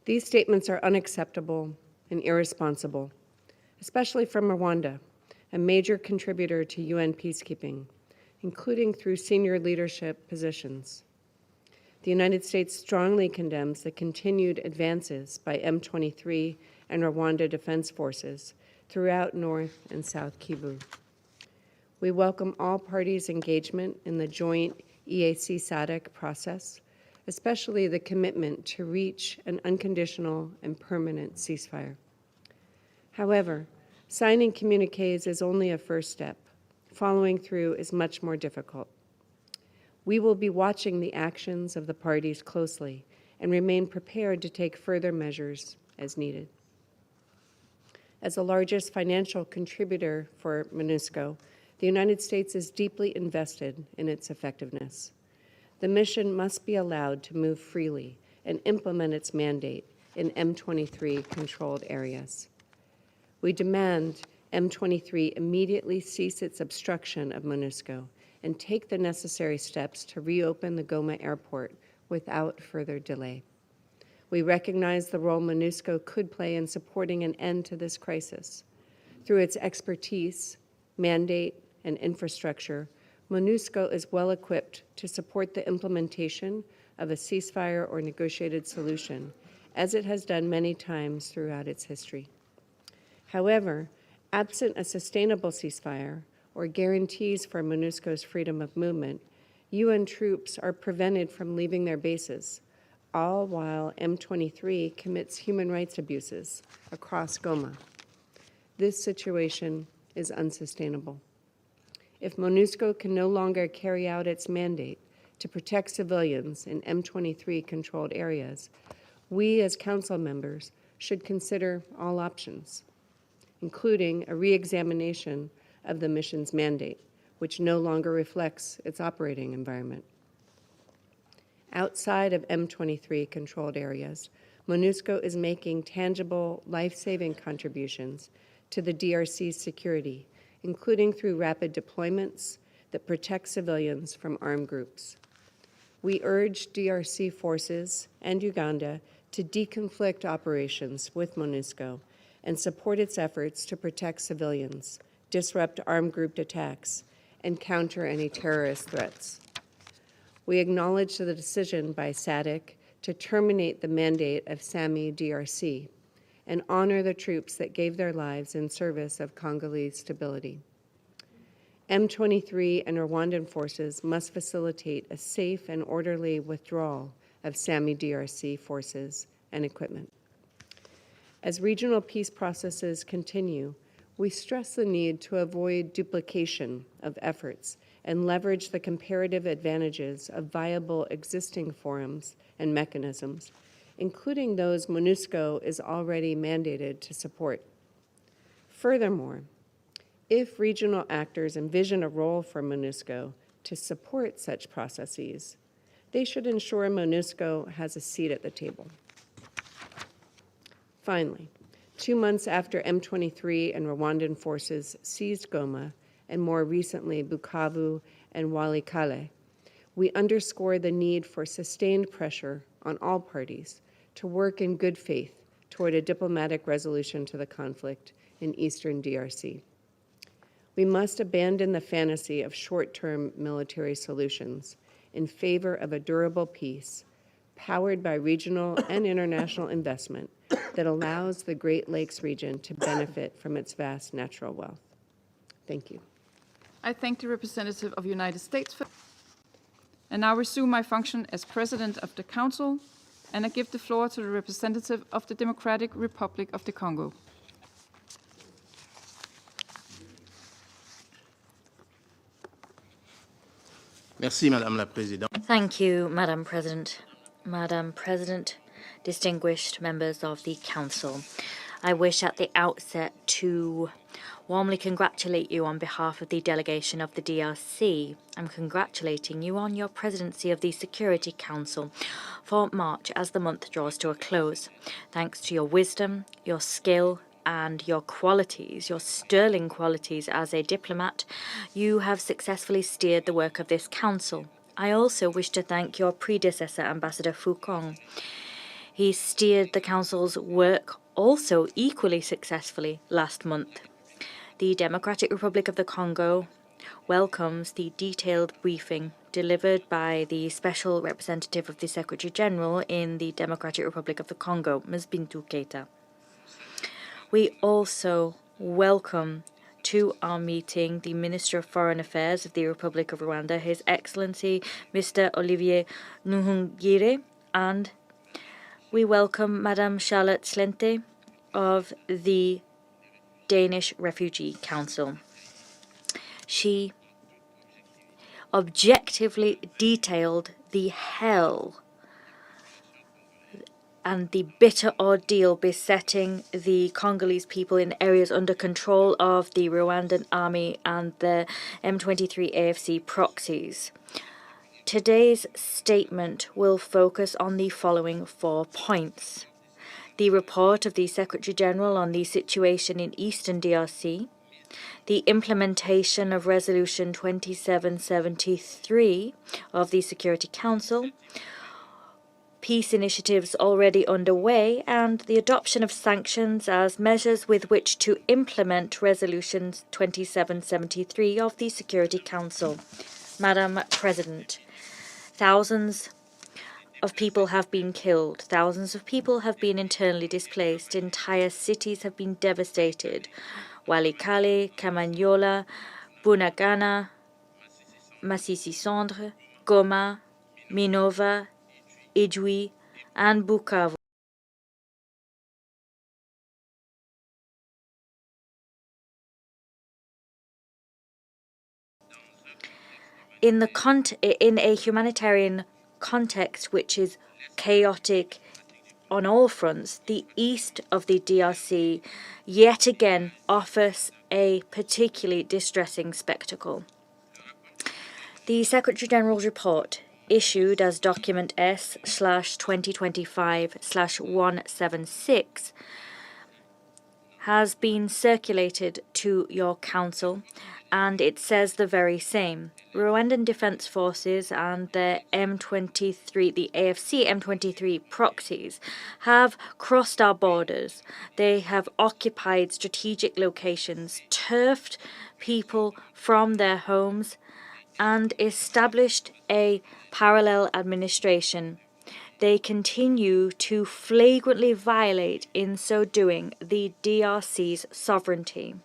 These statements are unacceptable and irresponsible, especially from Rwanda, a major contributor to UN peacekeeping, including through senior leadership positions. The United States strongly condemns the continued advances by M23 and Rwanda Defense Forces throughout North and South Kivu. We welcome all parties' engagement in the joint EAC-SADC process, especially the commitment to reach an unconditional and permanent ceasefire. However, signing communiques is only a first step. Following through is much more difficult. We will be watching the actions of the parties closely and remain prepared to take further measures as needed. As the largest financial contributor for MONUSCO, the United States is deeply invested in its effectiveness. The mission must be allowed to move freely and implement its mandate in M23-controlled areas. We demand M23 immediately cease its obstruction of MONUSCO and take the necessary steps to reopen the Goma airport without further delay. We recognize the role MONUSCO could play in supporting an end to this crisis. Through its expertise, mandate, and infrastructure, MONUSCO is well equipped to support the implementation of a ceasefire or negotiated solution, as it has done many times throughout its history. However, absent a sustainable ceasefire or guarantees for MONUSCO's freedom of movement, UN troops are prevented from leaving their bases, all while M23 commits human rights abuses across Goma. This situation is unsustainable. If MONUSCO can no longer carry out its mandate to protect civilians in M23-controlled areas, we as Council members should consider all options, including a re-examination of the mission's mandate, which no longer reflects its operating environment. Outside of M23-controlled areas, MONUSCO is making tangible, life-saving contributions to the DRC's security, including through rapid deployments that protect civilians from armed groups. We urge DRC forces and Uganda to deconflict operations with MONUSCO and support its efforts to protect civilians, disrupt armed group attacks, and counter any terrorist threats. We acknowledge the decision by SADC to terminate the mandate of SAMI DRC and honor the troops that gave their lives in service of Congolese stability. M23 and Rwandan forces must facilitate a safe and orderly withdrawal of SAMI DRC forces and equipment. As regional peace processes continue, we stress the need to avoid duplication of efforts and leverage the comparative advantages of viable existing forums and mechanisms, including those MONUSCO is already mandated to support. Furthermore, if regional actors envision a role for MONUSCO to support such processes, they should ensure MONUSCO has a seat at the table. Finally, 2 months after M23 and Rwandan forces seized Goma, and more recently Bukavu and Walikale, we underscore the need for sustained pressure on all parties to work in good faith toward a diplomatic resolution to the conflict in eastern DRC. We must abandon the fantasy of short-term military solutions in favor of a durable peace powered by regional and international investment that allows the Great Lakes region to benefit from its vast natural wealth. Thank you. I thank the representative of the United States and now resume my function as President of the Council, and I give the floor to the representative of the Democratic Republic of the Congo. Merci, Madame la Présidente. Thank you, Madam President. Madam President, distinguished members of the Council, I wish at the outset to warmly congratulate you on behalf of the delegation of the DRC. I'm congratulating you on your presidency of the Security Council for March as the month draws to a close. Thanks to your wisdom, your skill, and your qualities, your sterling qualities as a diplomat, you have successfully steered the work of this council. I also wish to thank your predecessor, Ambassador Fukong. He steered the council's work also equally successfully last month. The Democratic Republic of the Congo welcomes the detailed briefing delivered by the Special Representative of the Secretary General in the Democratic Republic of the Congo, Ms. Bintou Keita. We also welcome to our meeting the Minister of Foreign Affairs of the Republic of Rwanda, His Excellency Mr. Olivier Nduhungirehe, and we welcome Madame Charlotte Slente of the Danish Refugee Council. She objectively detailed the hell and the bitter ordeal besetting the Congolese people in areas under control of the Rwandan army and the M23 AFC proxies. Today's statement will focus on the following 4 points: the report of the Secretary-General on the situation in Eastern DRC, the implementation of Resolution 2773 of the Security Council, peace initiatives already underway, and the adoption of sanctions as measures with which to implement Resolution 2773 of the Security Council. Madam President, thousands of people have been killed, thousands of people have been internally displaced, entire cities have been devastated. Walikale, Kamanyola, Bunagana, Masisi-Centre, Goma, Minova, Ijwi, and Bukavu. In a humanitarian context which is chaotic on all fronts, the east of the DRC yet again offers a particularly distressing spectacle. The Secretary-General's report, issued as Document S/2025/176, has been circulated to your Council, and it says the very same. Rwandan Defense Forces and the AFC M23 proxies have crossed our borders. They have occupied strategic locations, turfed people from their homes, and established a parallel administration. They continue to flagrantly violate, in so doing, the DRC's sovereignty.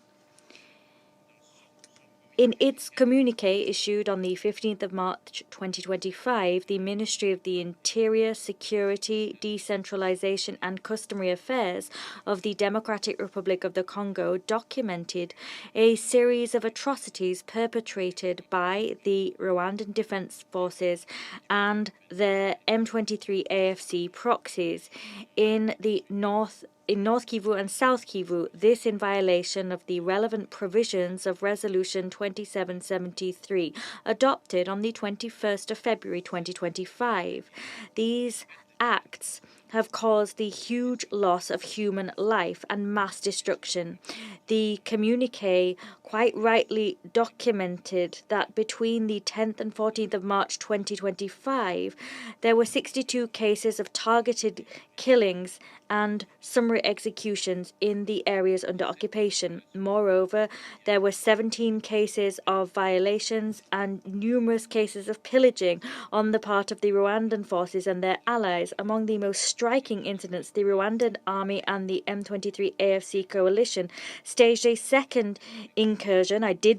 In its communiqué issued on the 15th of March 2025, the Ministry of the Interior, Security, Decentralization and Customary Affairs of the Democratic Republic of the Congo documented a series of atrocities perpetrated by the Rwandan Defense Forces and their M23 AFC proxies in North Kivu and South Kivu, this in violation of the relevant provisions of Resolution 2773, adopted on the 21st of February 2025. These acts have caused the huge loss of human life and mass destruction. The communiqué quite rightly documented that between the 10th and 14th of March 2025, there were 62 cases of targeted killings and summary executions in the areas under occupation. Moreover, there were 17 cases of violations and numerous cases of pillaging on the part of the Rwandan forces and their allies. Among the most striking incidents, the Rwandan army and the M23 AFC coalition staged a second incursion, into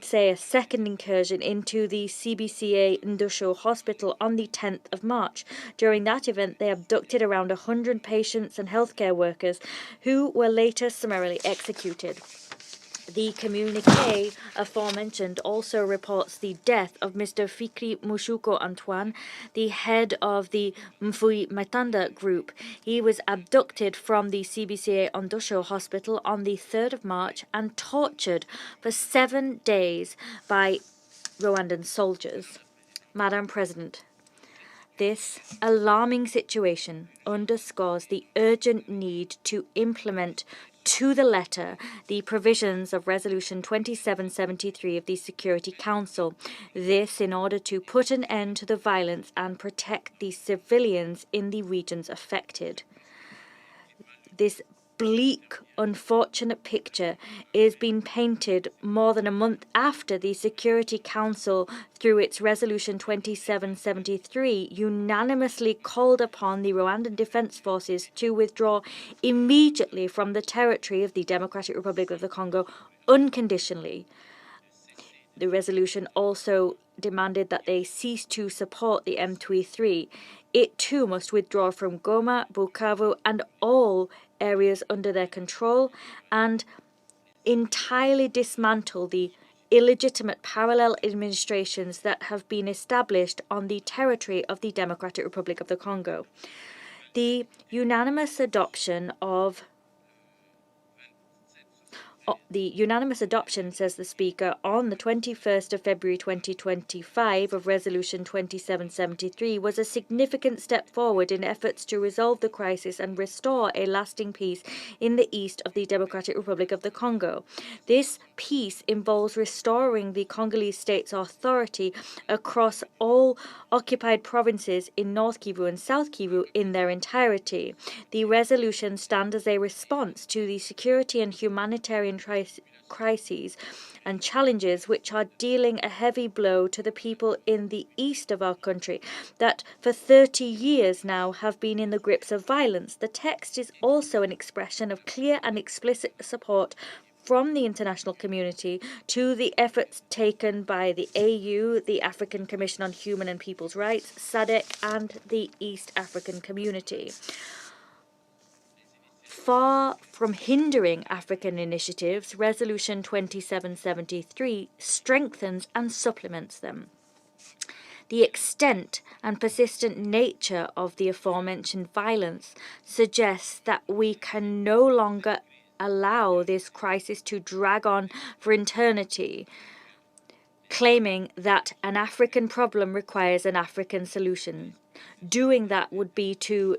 the CBCA Ndusho hospital on the 10th of March. During that event, they abducted around 100 patients and healthcare workers who were later summarily executed. The communiqué aforementioned also reports the death of Mr. Fikri Mushuko Antoine, the head of the Mfui Matanda group. He was abducted from the CBCA Ondosho hospital on the 3rd of March and tortured for 7 days by Rwandan soldiers. Madam President, this alarming situation underscores the urgent need to implement to the letter the provisions of Resolution 2773 of the Security Council. This in order to put an end to the violence and protect the civilians in the regions affected. This bleak, unfortunate picture is being painted more than a month after the Security Council, through its Resolution 2773, unanimously called upon the Rwandan Defense Forces to withdraw immediately from the territory of the Democratic Republic of the Congo unconditionally. The resolution also demanded that they cease to support the M23. It too must withdraw from Goma, Bukavu, and all areas under their control, and entirely dismantle the illegitimate parallel administrations that have been established on the territory of the Democratic Republic of the Congo. The unanimous adoption, says the Speaker, on the 21st of February 2025 of Resolution 2773 was a significant step forward in efforts to resolve the crisis and restore a lasting peace in the east of the Democratic Republic of the Congo. This peace involves restoring the Congolese state's authority across all occupied provinces in North Kivu and South Kivu in their entirety. The resolution stands as a response to the security and humanitarian crises and challenges which are dealing a heavy blow to the people in the east of our country that for 30 years now have been in the grips of violence. The text is also an expression of clear and explicit support from the international community to the efforts taken by the AU, the African Commission on Human and People's Rights, SADC, and the East African Community. Far from hindering African initiatives, Resolution 2773 strengthens and supplements them. The extent and persistent nature of the aforementioned violence suggests that we can no longer allow this crisis to drag on for eternity, claiming that an African problem requires an African solution. Doing that would be to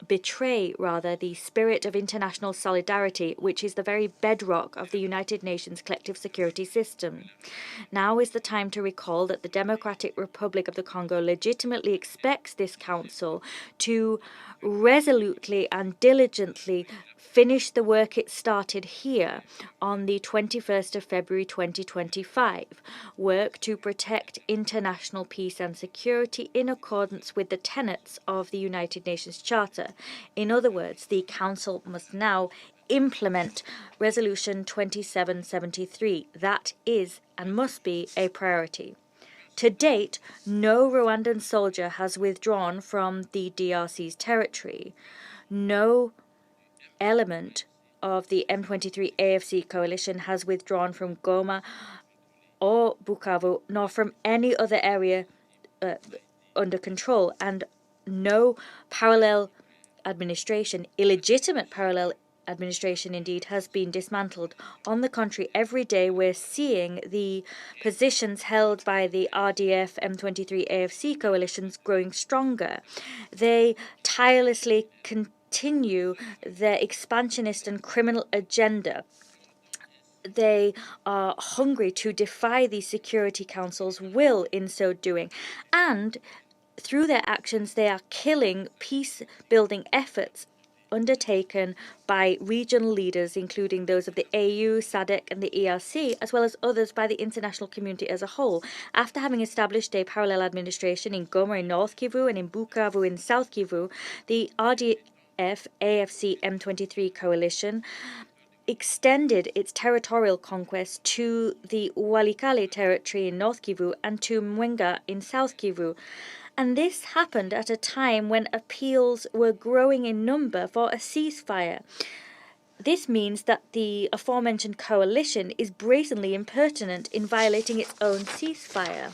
betray the spirit of international solidarity, which is the very bedrock of the United Nations collective security system. Now is the time to recall that the Democratic Republic of the Congo legitimately expects this council to resolutely and diligently finish the work it started here on the 21st of February 2025, work to protect international peace and security in accordance with the tenets of the United Nations Charter. In other words, the Council must now implement Resolution 2773. That is and must be a priority. To date, no Rwandan soldier has withdrawn from the DRC's territory. No element of the M23 AFC coalition has withdrawn from Goma or Bukavu, nor from any other area under control, and no parallel administration, illegitimate parallel administration indeed, has been dismantled. On the contrary, every day we're seeing the positions held by the RDF M23 AFC coalitions growing stronger. They tirelessly continue their expansionist and criminal agenda. They are hungry to defy the Security Council's will in so doing, and through their actions they are killing peace-building efforts undertaken by regional leaders, including those of the AU, SADC, and the ERC, as well as others by the international community as a whole. After having established a parallel administration in Goma in North Kivu and in Bukavu in South Kivu, the RDF AFC M23 coalition extended its territorial conquest to the Walikale territory in North Kivu and to Mwenga in South Kivu. And this happened at a time when appeals were growing in number for a ceasefire. This means that the aforementioned coalition is brazenly impertinent in violating its own ceasefire.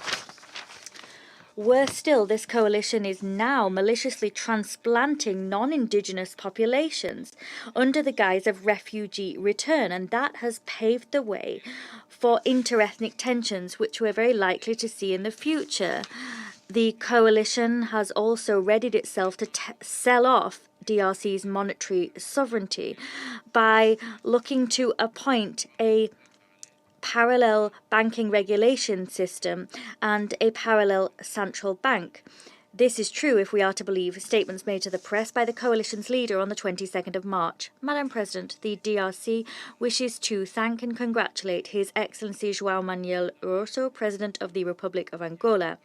Worse still, this coalition is now maliciously transplanting non-indigenous populations under the guise of refugee return, and that has paved the way for interethnic tensions, which we're very likely to see in the future. The coalition has also readied itself to sell off DRC's monetary sovereignty by looking to appoint a parallel banking regulation system and a parallel central bank. This is true if we are to believe statements made to the press by the coalition's leader on the 22nd of March. Madam President, the DRC wishes to thank and congratulate His Excellency João Manuel Rosso, President of the Republic of Angola.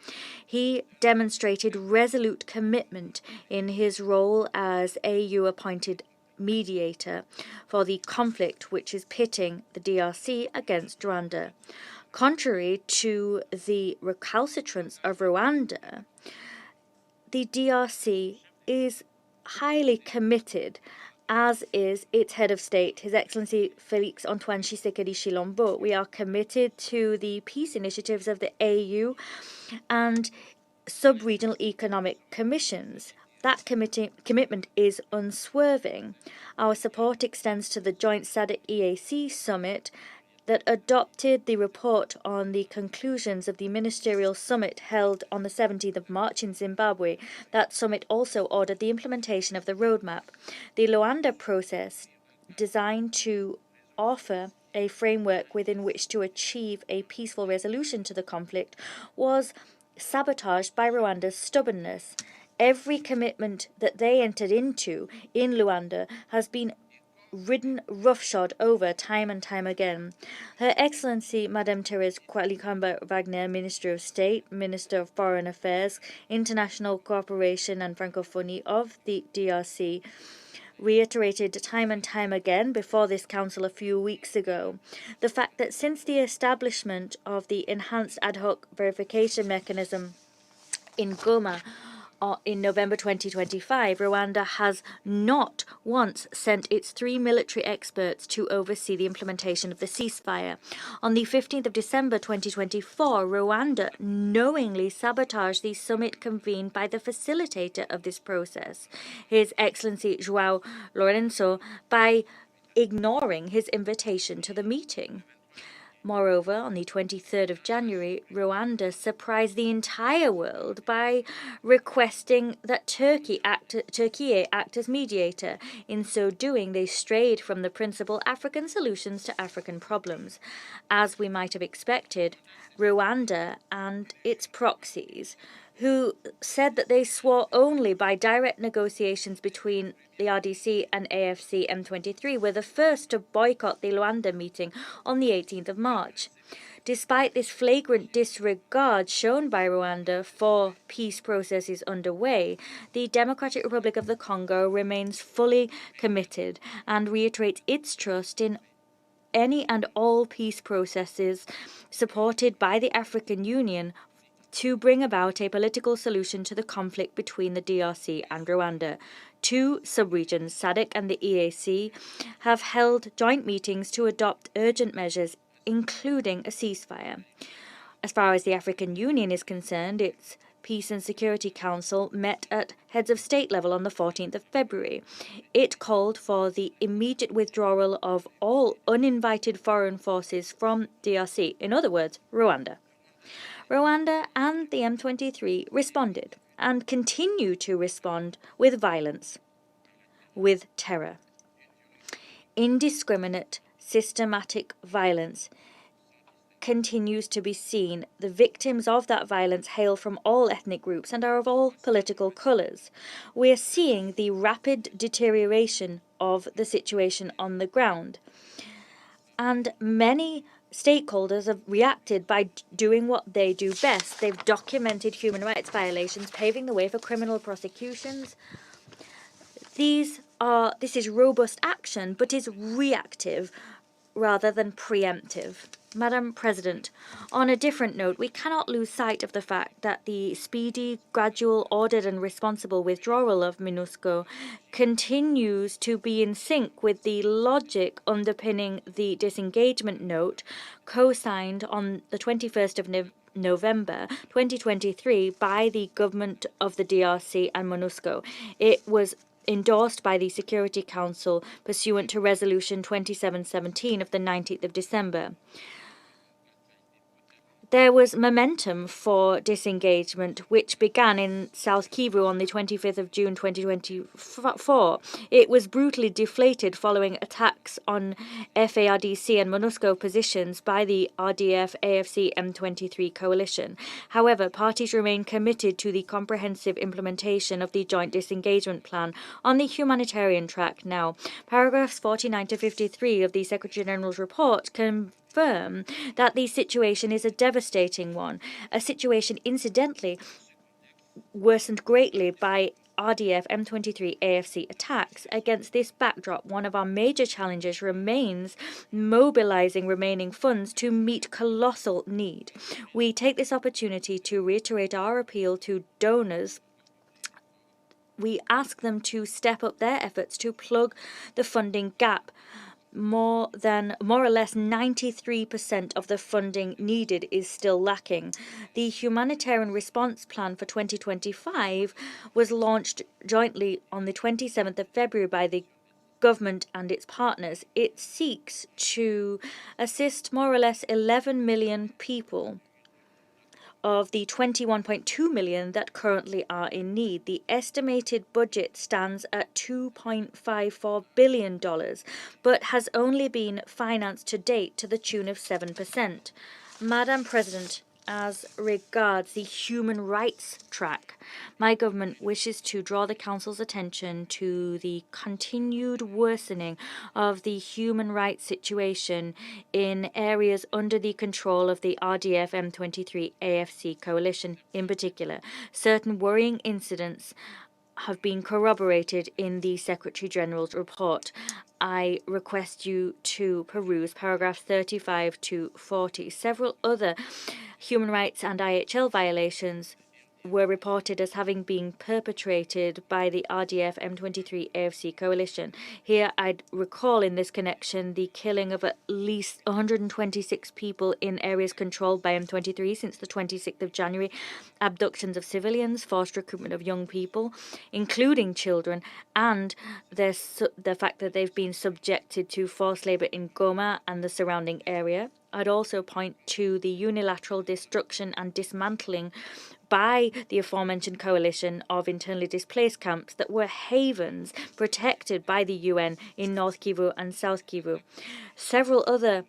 He demonstrated resolute commitment in his role as AU-appointed mediator for the conflict which is pitting the DRC against Rwanda. Contrary to the recalcitrance of Rwanda, the DRC is highly committed, as is its head of state, His Excellency Félix Antoine Tshisekedi Chilombo. We are committed to the peace initiatives of the AU and sub-regional economic commissions. That commitment is unswerving. Our support extends to the joint SADC-EAC summit that adopted the report on the conclusions of the ministerial summit held on the 17th of March in Zimbabwe. That summit also ordered the implementation of the roadmap. The Luanda process, designed to offer a framework within which to achieve a peaceful resolution to the conflict, was sabotaged by Rwanda's stubbornness. Every commitment that they entered into in Luanda has been ridden roughshod over time and time again. Her Excellency Madame Therese Kwalikamba Wagner, Minister of State, Minister of Foreign Affairs, International Cooperation and Francophonie of the DRC, reiterated time and time again before this council a few weeks ago the fact that since the establishment of the enhanced ad hoc verification mechanism in Goma in November 2025, Rwanda has not once sent its 3 military experts to oversee the implementation of the ceasefire. On the 15th of December 2024, Rwanda knowingly sabotaged the summit convened by the facilitator of this process, His Excellency João Lourenço, by ignoring his invitation to the meeting. Moreover, on the 23rd of January, Rwanda surprised the entire world by requesting that Turkey act as mediator. In so doing, they strayed from the principal African solutions to African problems. As we might have expected, Rwanda and its proxies, who said that they swore only by direct negotiations between the RDC and AFC M23, were the first to boycott the Luanda meeting on the 18th of March. Despite this flagrant disregard shown by Rwanda for peace processes underway, the Democratic Republic of the Congo remains fully committed and reiterates its trust in any and all peace processes supported by the African Union to bring about a political solution to the conflict between the DRC and Rwanda. Two sub-regions, SADC and the EAC, have held joint meetings to adopt urgent measures, including a ceasefire. As far as the African Union is concerned, its Peace and Security Council met at heads of state level on the 14th of February. It called for the immediate withdrawal of all uninvited foreign forces from DRC, in other words, Rwanda. Rwanda and the M23 responded and continue to respond with violence, with terror. Indiscriminate, systematic violence continues to be seen. The victims of that violence hail from all ethnic groups and are of all political colours. We are seeing the rapid deterioration of the situation on the ground. And many stakeholders have reacted by doing what they do best. They've documented human rights violations, paving the way for criminal prosecutions. This is robust action, but is reactive rather than preemptive. Madam President, on a different note, we cannot lose sight of the fact that the speedy, gradual, ordered and responsible withdrawal of MONUSCO continues to be in sync with the logic underpinning the disengagement note co-signed on the 21st of November 2023 by the government of the DRC and MONUSCO. It was endorsed by the Security Council pursuant to Resolution 2717 of the 19th of December. There was momentum for disengagement, which began in South Kivu on the 25th of June 2024. It was brutally deflated following attacks on FARDC and MONUSCO positions by the RDF AFC M23 coalition. However, parties remain committed to the comprehensive implementation of the joint disengagement plan on the humanitarian track now. Paragraphs 49 to 53 of the Secretary General's report confirm that the situation is a devastating one, a situation incidentally worsened greatly by RDF M23 AFC attacks. Against this backdrop, one of our major challenges remains mobilizing remaining funds to meet colossal need. We take this opportunity to reiterate our appeal to donors. We ask them to step up their efforts to plug the funding gap. More or less 93% of the funding needed is still lacking. The Humanitarian Response Plan for 2025 was launched jointly on the 27th of February by the government and its partners. It seeks to assist more or less 11 million people of the 21.2 million that currently are in need. The estimated budget stands at $2.54 billion, but has only been financed to date to the tune of 7%. Madam President, as regards the human rights track, my government wishes to draw the Council's attention to the continued worsening of the human rights situation in areas under the control of the RDF M23 AFC coalition. In particular, certain worrying incidents have been corroborated in the Secretary General's report. I request you to peruse paragraphs 35 to 40. Several other human rights and IHL violations were reported as having been perpetrated by the RDF M23 AFC coalition. Here I'd recall in this connection the killing of at least 126 people in areas controlled by M23 since the 26th of January, abductions of civilians, forced recruitment of young people, including children, and the fact that they've been subjected to forced labour in Goma and the surrounding area. I'd also point to the unilateral destruction and dismantling by the aforementioned coalition of internally displaced camps that were havens protected by the UN in North Kivu and South Kivu. Several other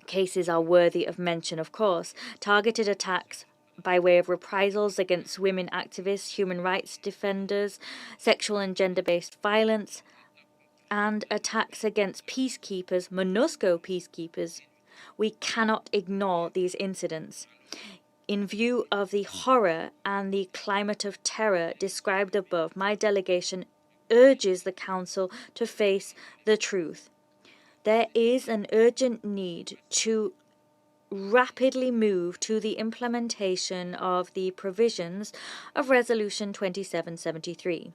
cases are worthy of mention, of course. Targeted attacks by way of reprisals against women activists, human rights defenders, sexual and gender-based violence, and attacks against peacekeepers, MONUSCO peacekeepers. We cannot ignore these incidents. In view of the horror and the climate of terror described above, my delegation urges the Council to face the truth. There is an urgent need to rapidly move to the implementation of the provisions of Resolution 2773.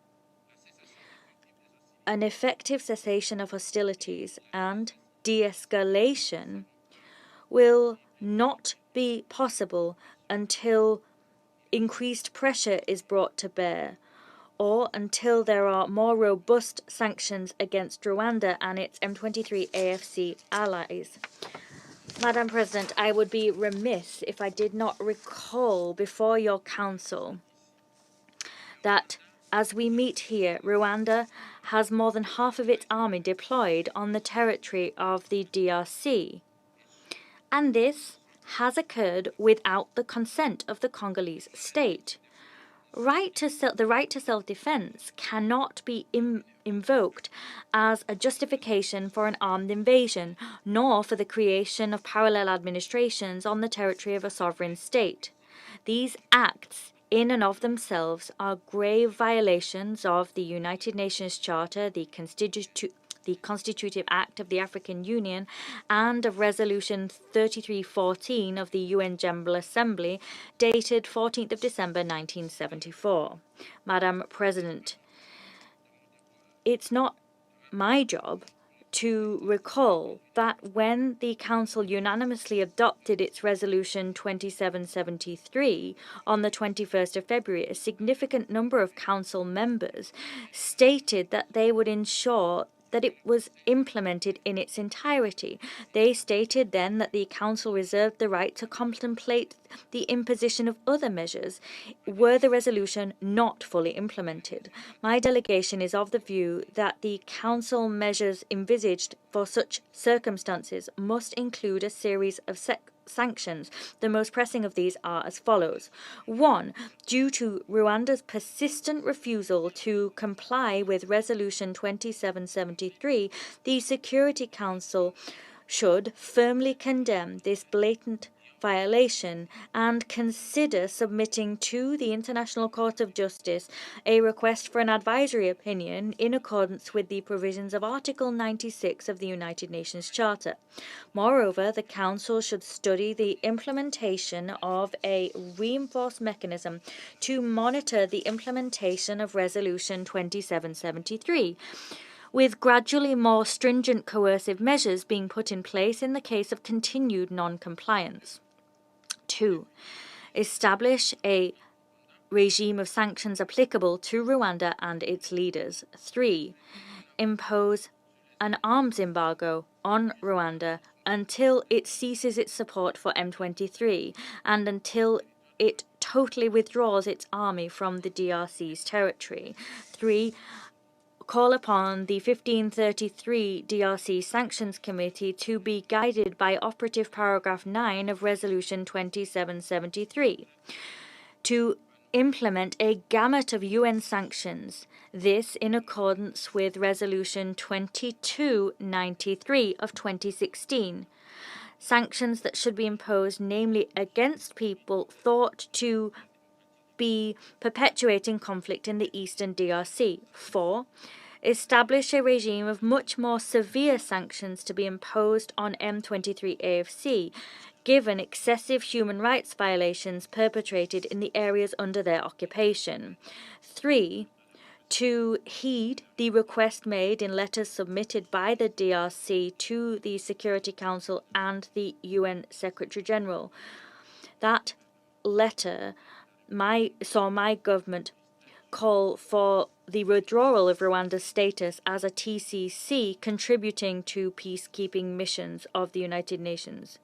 An effective cessation of hostilities and de-escalation will not be possible until increased pressure is brought to bear, or until there are more robust sanctions against Rwanda and its M23 AFC allies. Madam President, I would be remiss if I did not recall before your Council that as we meet here, Rwanda has more than half of its army deployed on the territory of the DRC. And this has occurred without the consent of the Congolese state. The right to self-defense cannot be invoked as a justification for an armed invasion, nor for the creation of parallel administrations on the territory of a sovereign state. These acts, in and of themselves, are grave violations of the United Nations Charter, the Constitutive Act of the African Union, and of Resolution 3314 of the UN General Assembly, dated 14th of December 1974. Madam President, it's not my job to recall that when the Council unanimously adopted its Resolution 2773 on the 21st of February, a significant number of Council members stated that they would ensure that it was implemented in its entirety. They stated then that the Council reserved the right to contemplate the imposition of other measures were the resolution not fully implemented. My delegation is of the view that the Council measures envisaged for such circumstances must include a series of sanctions. The most pressing of these are as follows. 1. Due to Rwanda's persistent refusal to comply with Resolution 2773, the Security Council should firmly condemn this blatant violation and consider submitting to the International Court of Justice a request for an advisory opinion in accordance with the provisions of Article 96 of the United Nations Charter. Moreover, the Council should study the implementation of a reinforced mechanism to monitor the implementation of Resolution 2773, with gradually more stringent coercive measures being put in place in the case of continued non-compliance. 2. Establish a regime of sanctions applicable to Rwanda and its leaders. 3. Impose an arms embargo on Rwanda until it ceases its support for M23 and until it totally withdraws its army from the DRC's territory. 3. Call upon the 1533 DRC Sanctions Committee to be guided by operative paragraph 9 of Resolution 2773 to implement a gamut of UN sanctions, this in accordance with Resolution 2293 of 2016. Sanctions that should be imposed namely against people thought to be perpetuating conflict in the eastern DRC. 4. Establish a regime of much more severe sanctions to be imposed on M23 AFC, given excessive human rights violations perpetrated in the areas under their occupation. 3. To heed the request made in letters submitted by the DRC to the Security Council and the UN Secretary General. That letter saw my government call for the withdrawal of Rwanda's status as a TCC contributing to peacekeeping missions of the United Nations,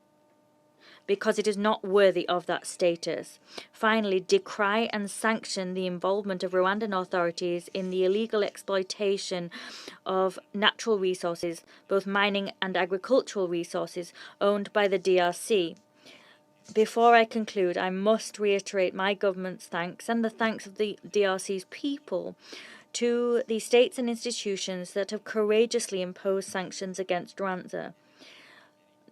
because it is not worthy of that status. Finally, decry and sanction the involvement of Rwandan authorities in the illegal exploitation of natural resources, both mining and agricultural resources, owned by the DRC. Before I conclude, I must reiterate my government's thanks and the thanks of the DRC's people to the states and institutions that have courageously imposed sanctions against Rwanda.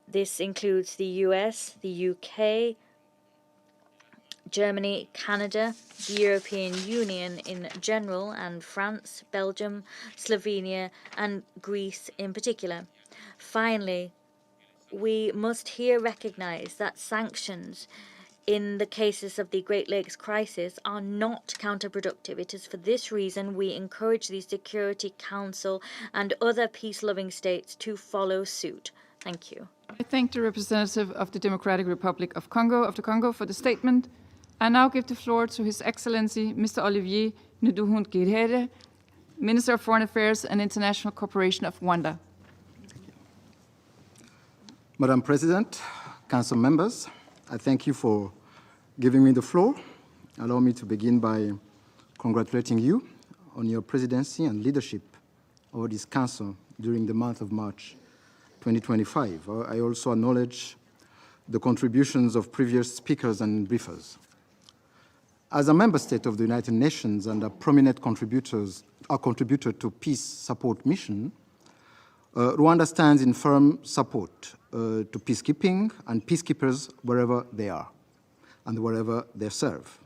This includes the US, the UK, Germany, Canada, the European Union in general, and France, Belgium, Slovenia, and Greece in particular. Finally, we must here recognize that sanctions in the cases of the Great Lakes crisis are not counterproductive. It is for this reason we encourage the Security Council and other peace-loving states to follow suit. Thank you. I thank the representative of the Democratic Republic of the Congo for the statement. I now give the floor to His Excellency Mr. Olivier Nduhungirehe, Minister of Foreign Affairs and International Cooperation of Rwanda. Madam President, Council members, I thank you for giving me the floor. Allow me to begin by congratulating you on your presidency and leadership over this Council during the month of March 2025. I also acknowledge the contributions of previous speakers and briefers. As a member state of the United Nations and a prominent contributor to peace support mission, Rwanda stands in firm support to peacekeeping and peacekeepers wherever they are and wherever they serve.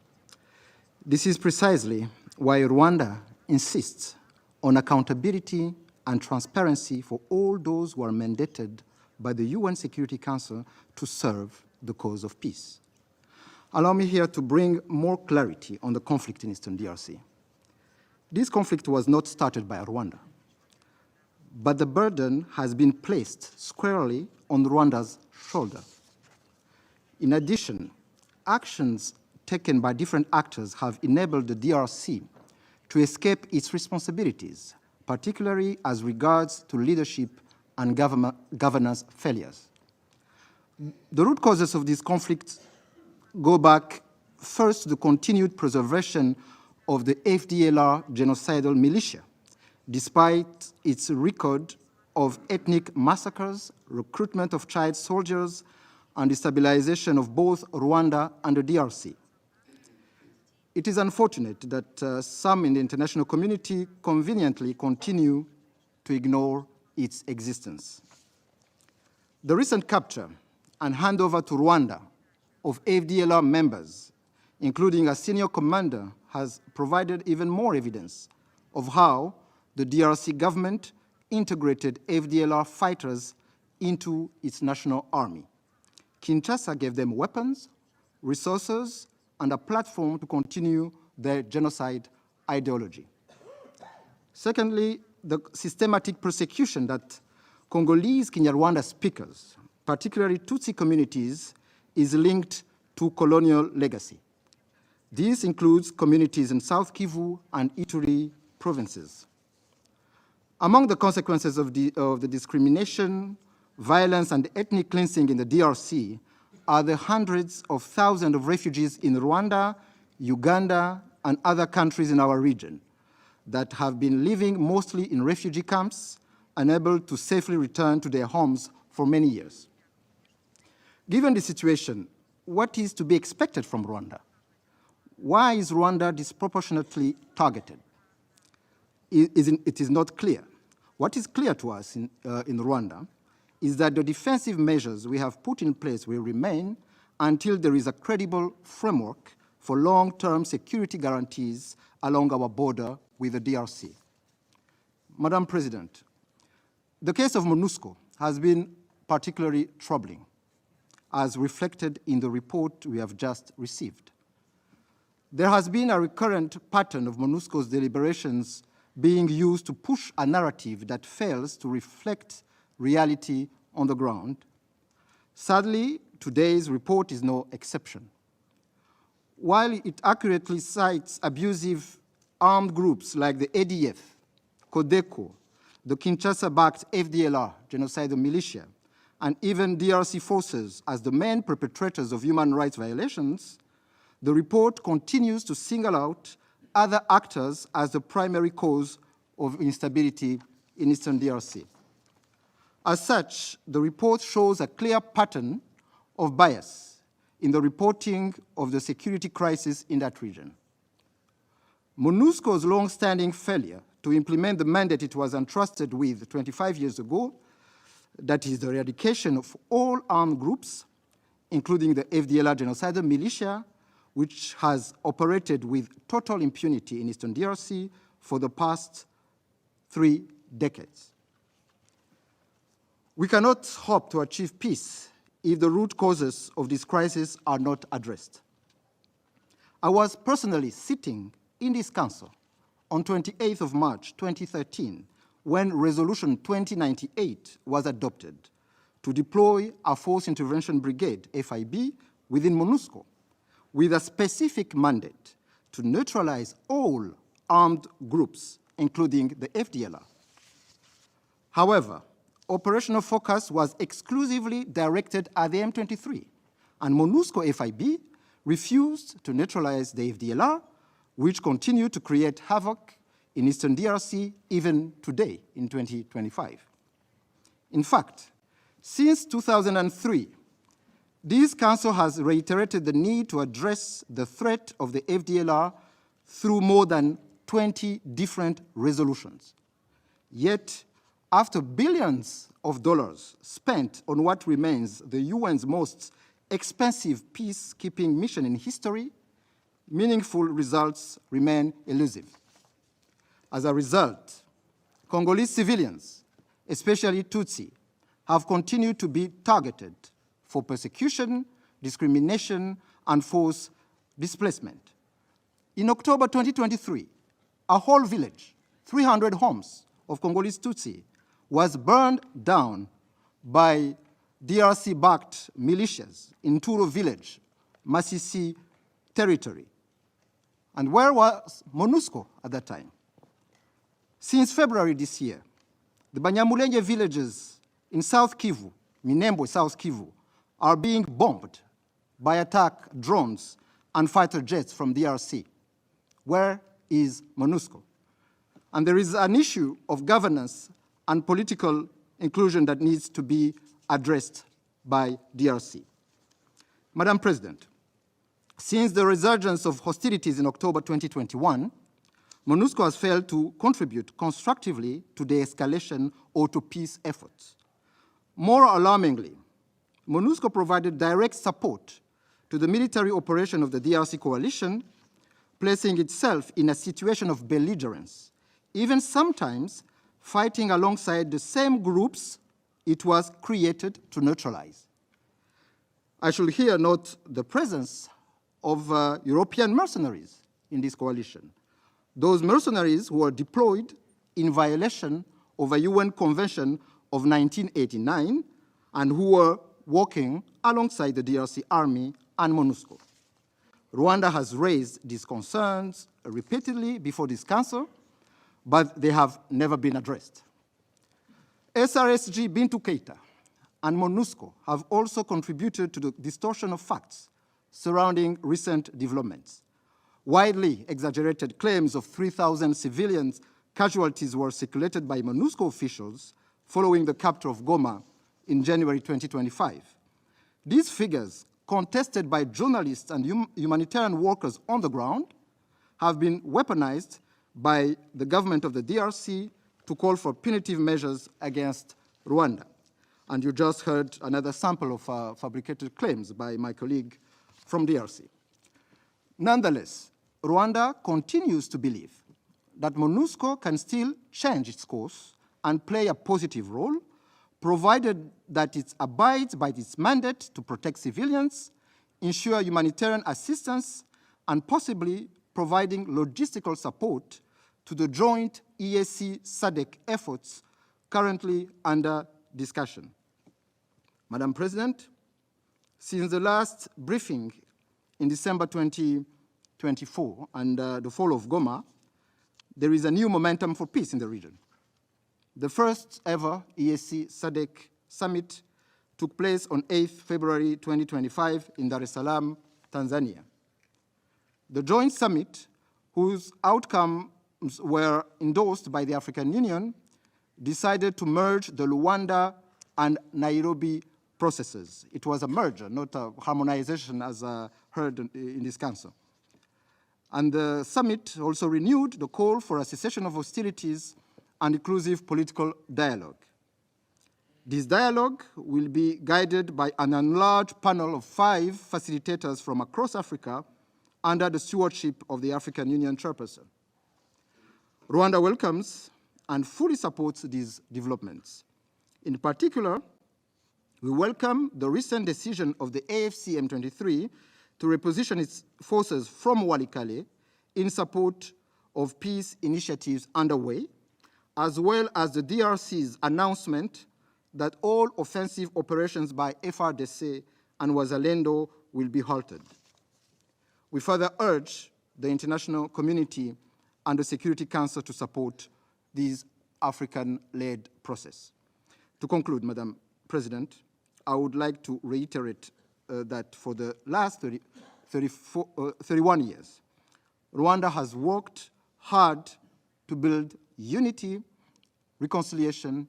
This is precisely why Rwanda insists on accountability and transparency for all those who are mandated by the UN Security Council to serve the cause of peace. Allow me here to bring more clarity on the conflict in Eastern DRC. This conflict was not started by Rwanda, but the burden has been placed squarely on Rwanda's shoulder. In addition, actions taken by different actors have enabled the DRC to escape its responsibilities, particularly as regards to leadership and governance failures. The root causes of this conflict go back first to the continued preservation of the FDLR genocidal militia, despite its record of ethnic massacres, recruitment of child soldiers, and destabilization of both Rwanda and the DRC. It is unfortunate that some in the international community conveniently continue to ignore its existence. The recent capture and handover to Rwanda of FDLR members, including a senior commander, has provided even more evidence of how the DRC government integrated FDLR fighters into its national army. Kinshasa gave them weapons, resources, and a platform to continue their genocide ideology. Secondly, the systematic persecution that Congolese Kinyarwanda speakers, particularly Tutsi communities, is linked to colonial legacy. This includes communities in South Kivu and Ituri provinces. Among the consequences of the discrimination, violence, and ethnic cleansing in the DRC are the hundreds of thousands of refugees in Rwanda, Uganda, and other countries in our region that have been living mostly in refugee camps, unable to safely return to their homes for many years. Given the situation, what is to be expected from Rwanda? Why is Rwanda disproportionately targeted? It is not clear. What is clear to us in Rwanda is that the defensive measures we have put in place will remain until there is a credible framework for long-term security guarantees along our border with the DRC. Madam President, the case of MONUSCO has been particularly troubling, as reflected in the report we have just received. There has been a recurrent pattern of MONUSCO's deliberations being used to push a narrative that fails to reflect reality on the ground. Sadly, today's report is no exception. While it accurately cites abusive armed groups like the ADF, Codeco, the Kinshasa-backed FDLR, genocidal militia, and even DRC forces as the main perpetrators of human rights violations, the report continues to single out other actors as the primary cause of instability in Eastern DRC. As such, the report shows a clear pattern of bias in the reporting of the security crisis in that region. MONUSCO's long-standing failure to implement the mandate it was entrusted with 25 years ago, that is the eradication of all armed groups, including the FDLR genocidal militia, which has operated with total impunity in Eastern DRC for the past 3 decades. We cannot hope to achieve peace if the root causes of this crisis are not addressed. I was personally sitting in this council on 28th of March 2013 when Resolution 2098 was adopted to deploy a Force Intervention Brigade, FIB, within MONUSCO, with a specific mandate to neutralize all armed groups, including the FDLR. However, operational focus was exclusively directed at the M23, and MONUSCO FIB refused to neutralize the FDLR, which continued to create havoc in Eastern DRC even today in 2025. In fact, since 2003, this Council has reiterated the need to address the threat of the FDLR through more than 20 different resolutions. Yet, after billions of dollars spent on what remains the UN's most expensive peacekeeping mission in history, meaningful results remain elusive. As a result, Congolese civilians, especially Tutsi, have continued to be targeted for persecution, discrimination, and forced displacement. In October 2023, a whole village, 300 homes of Congolese Tutsi, was burned down by DRC-backed militias in Turo village, Masisi territory. And where was MONUSCO at that time? Since February this year, the Banyamulenge villages in South Kivu, Minembwe, South Kivu, are being bombed by attack drones and fighter jets from DRC. Where is MONUSCO? And there is an issue of governance and political inclusion that needs to be addressed by DRC. Madam President, since the resurgence of hostilities in October 2021, MONUSCO has failed to contribute constructively to the escalation or to peace efforts. More alarmingly, MONUSCO provided direct support to the military operation of the DRC coalition, placing itself in a situation of belligerence, even sometimes fighting alongside the same groups it was created to neutralize. I should here note the presence of European mercenaries in this coalition, those mercenaries who were deployed in violation of a UN Convention of 1989 and who were working alongside the DRC Army and MONUSCO. Rwanda has raised these concerns repeatedly before this Council, but they have never been addressed. SRSG Bintou Keita and MONUSCO have also contributed to the distortion of facts surrounding recent developments. Widely exaggerated claims of 3,000 civilian casualties were circulated by MONUSCO officials following the capture of Goma in January 2025. These figures, contested by journalists and humanitarian workers on the ground, have been weaponized by the government of the DRC to call for punitive measures against Rwanda. And you just heard another sample of fabricated claims by my colleague from DRC. Nonetheless, Rwanda continues to believe that MONUSCO can still change its course and play a positive role, provided that it abides by its mandate to protect civilians, ensure humanitarian assistance, and possibly providing logistical support to the joint EAC SADC efforts currently under discussion. Madam President, since the last briefing in December 2024 and the fall of Goma, there is a new momentum for peace in the region. The first ever EAC SADC summit took place on 8th February 2025 in Dar es Salaam, Tanzania. The joint summit, whose outcomes were endorsed by the African Union, decided to merge the Luanda and Nairobi processes. It was a merger, not a harmonization as heard in this council. And the summit also renewed the call for a cessation of hostilities and inclusive political dialogue. This dialogue will be guided by an enlarged panel of 5 facilitators from across Africa under the stewardship of the African Union chairperson. Rwanda welcomes and fully supports these developments. In particular, we welcome the recent decision of the AFC M23 to reposition its forces from Walikale in support of peace initiatives underway, as well as the DRC's announcement that all offensive operations by FRDC and Wazalendo will be halted. We further urge the international community and the Security Council to support this African-led process. To conclude, Madam President, I would like to reiterate that for the last 31 years, Rwanda has worked hard to build unity, reconciliation,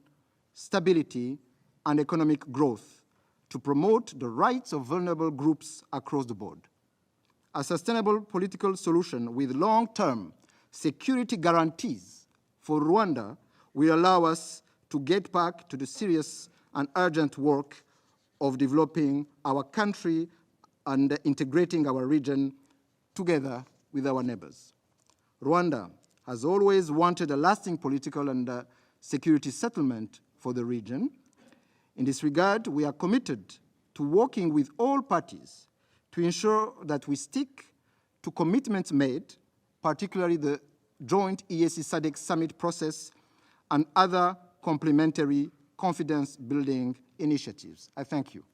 stability, and economic growth to promote the rights of vulnerable groups across the board. A sustainable political solution with long-term security guarantees for Rwanda will allow us to get back to the serious and urgent work of developing our country and integrating our region together with our neighbors. Rwanda has always wanted a lasting political and security settlement for the region. In this regard, we are committed to working with all parties to ensure that we stick to commitments made, particularly the joint EAC SADC summit process and other complementary confidence-building initiatives. I thank you.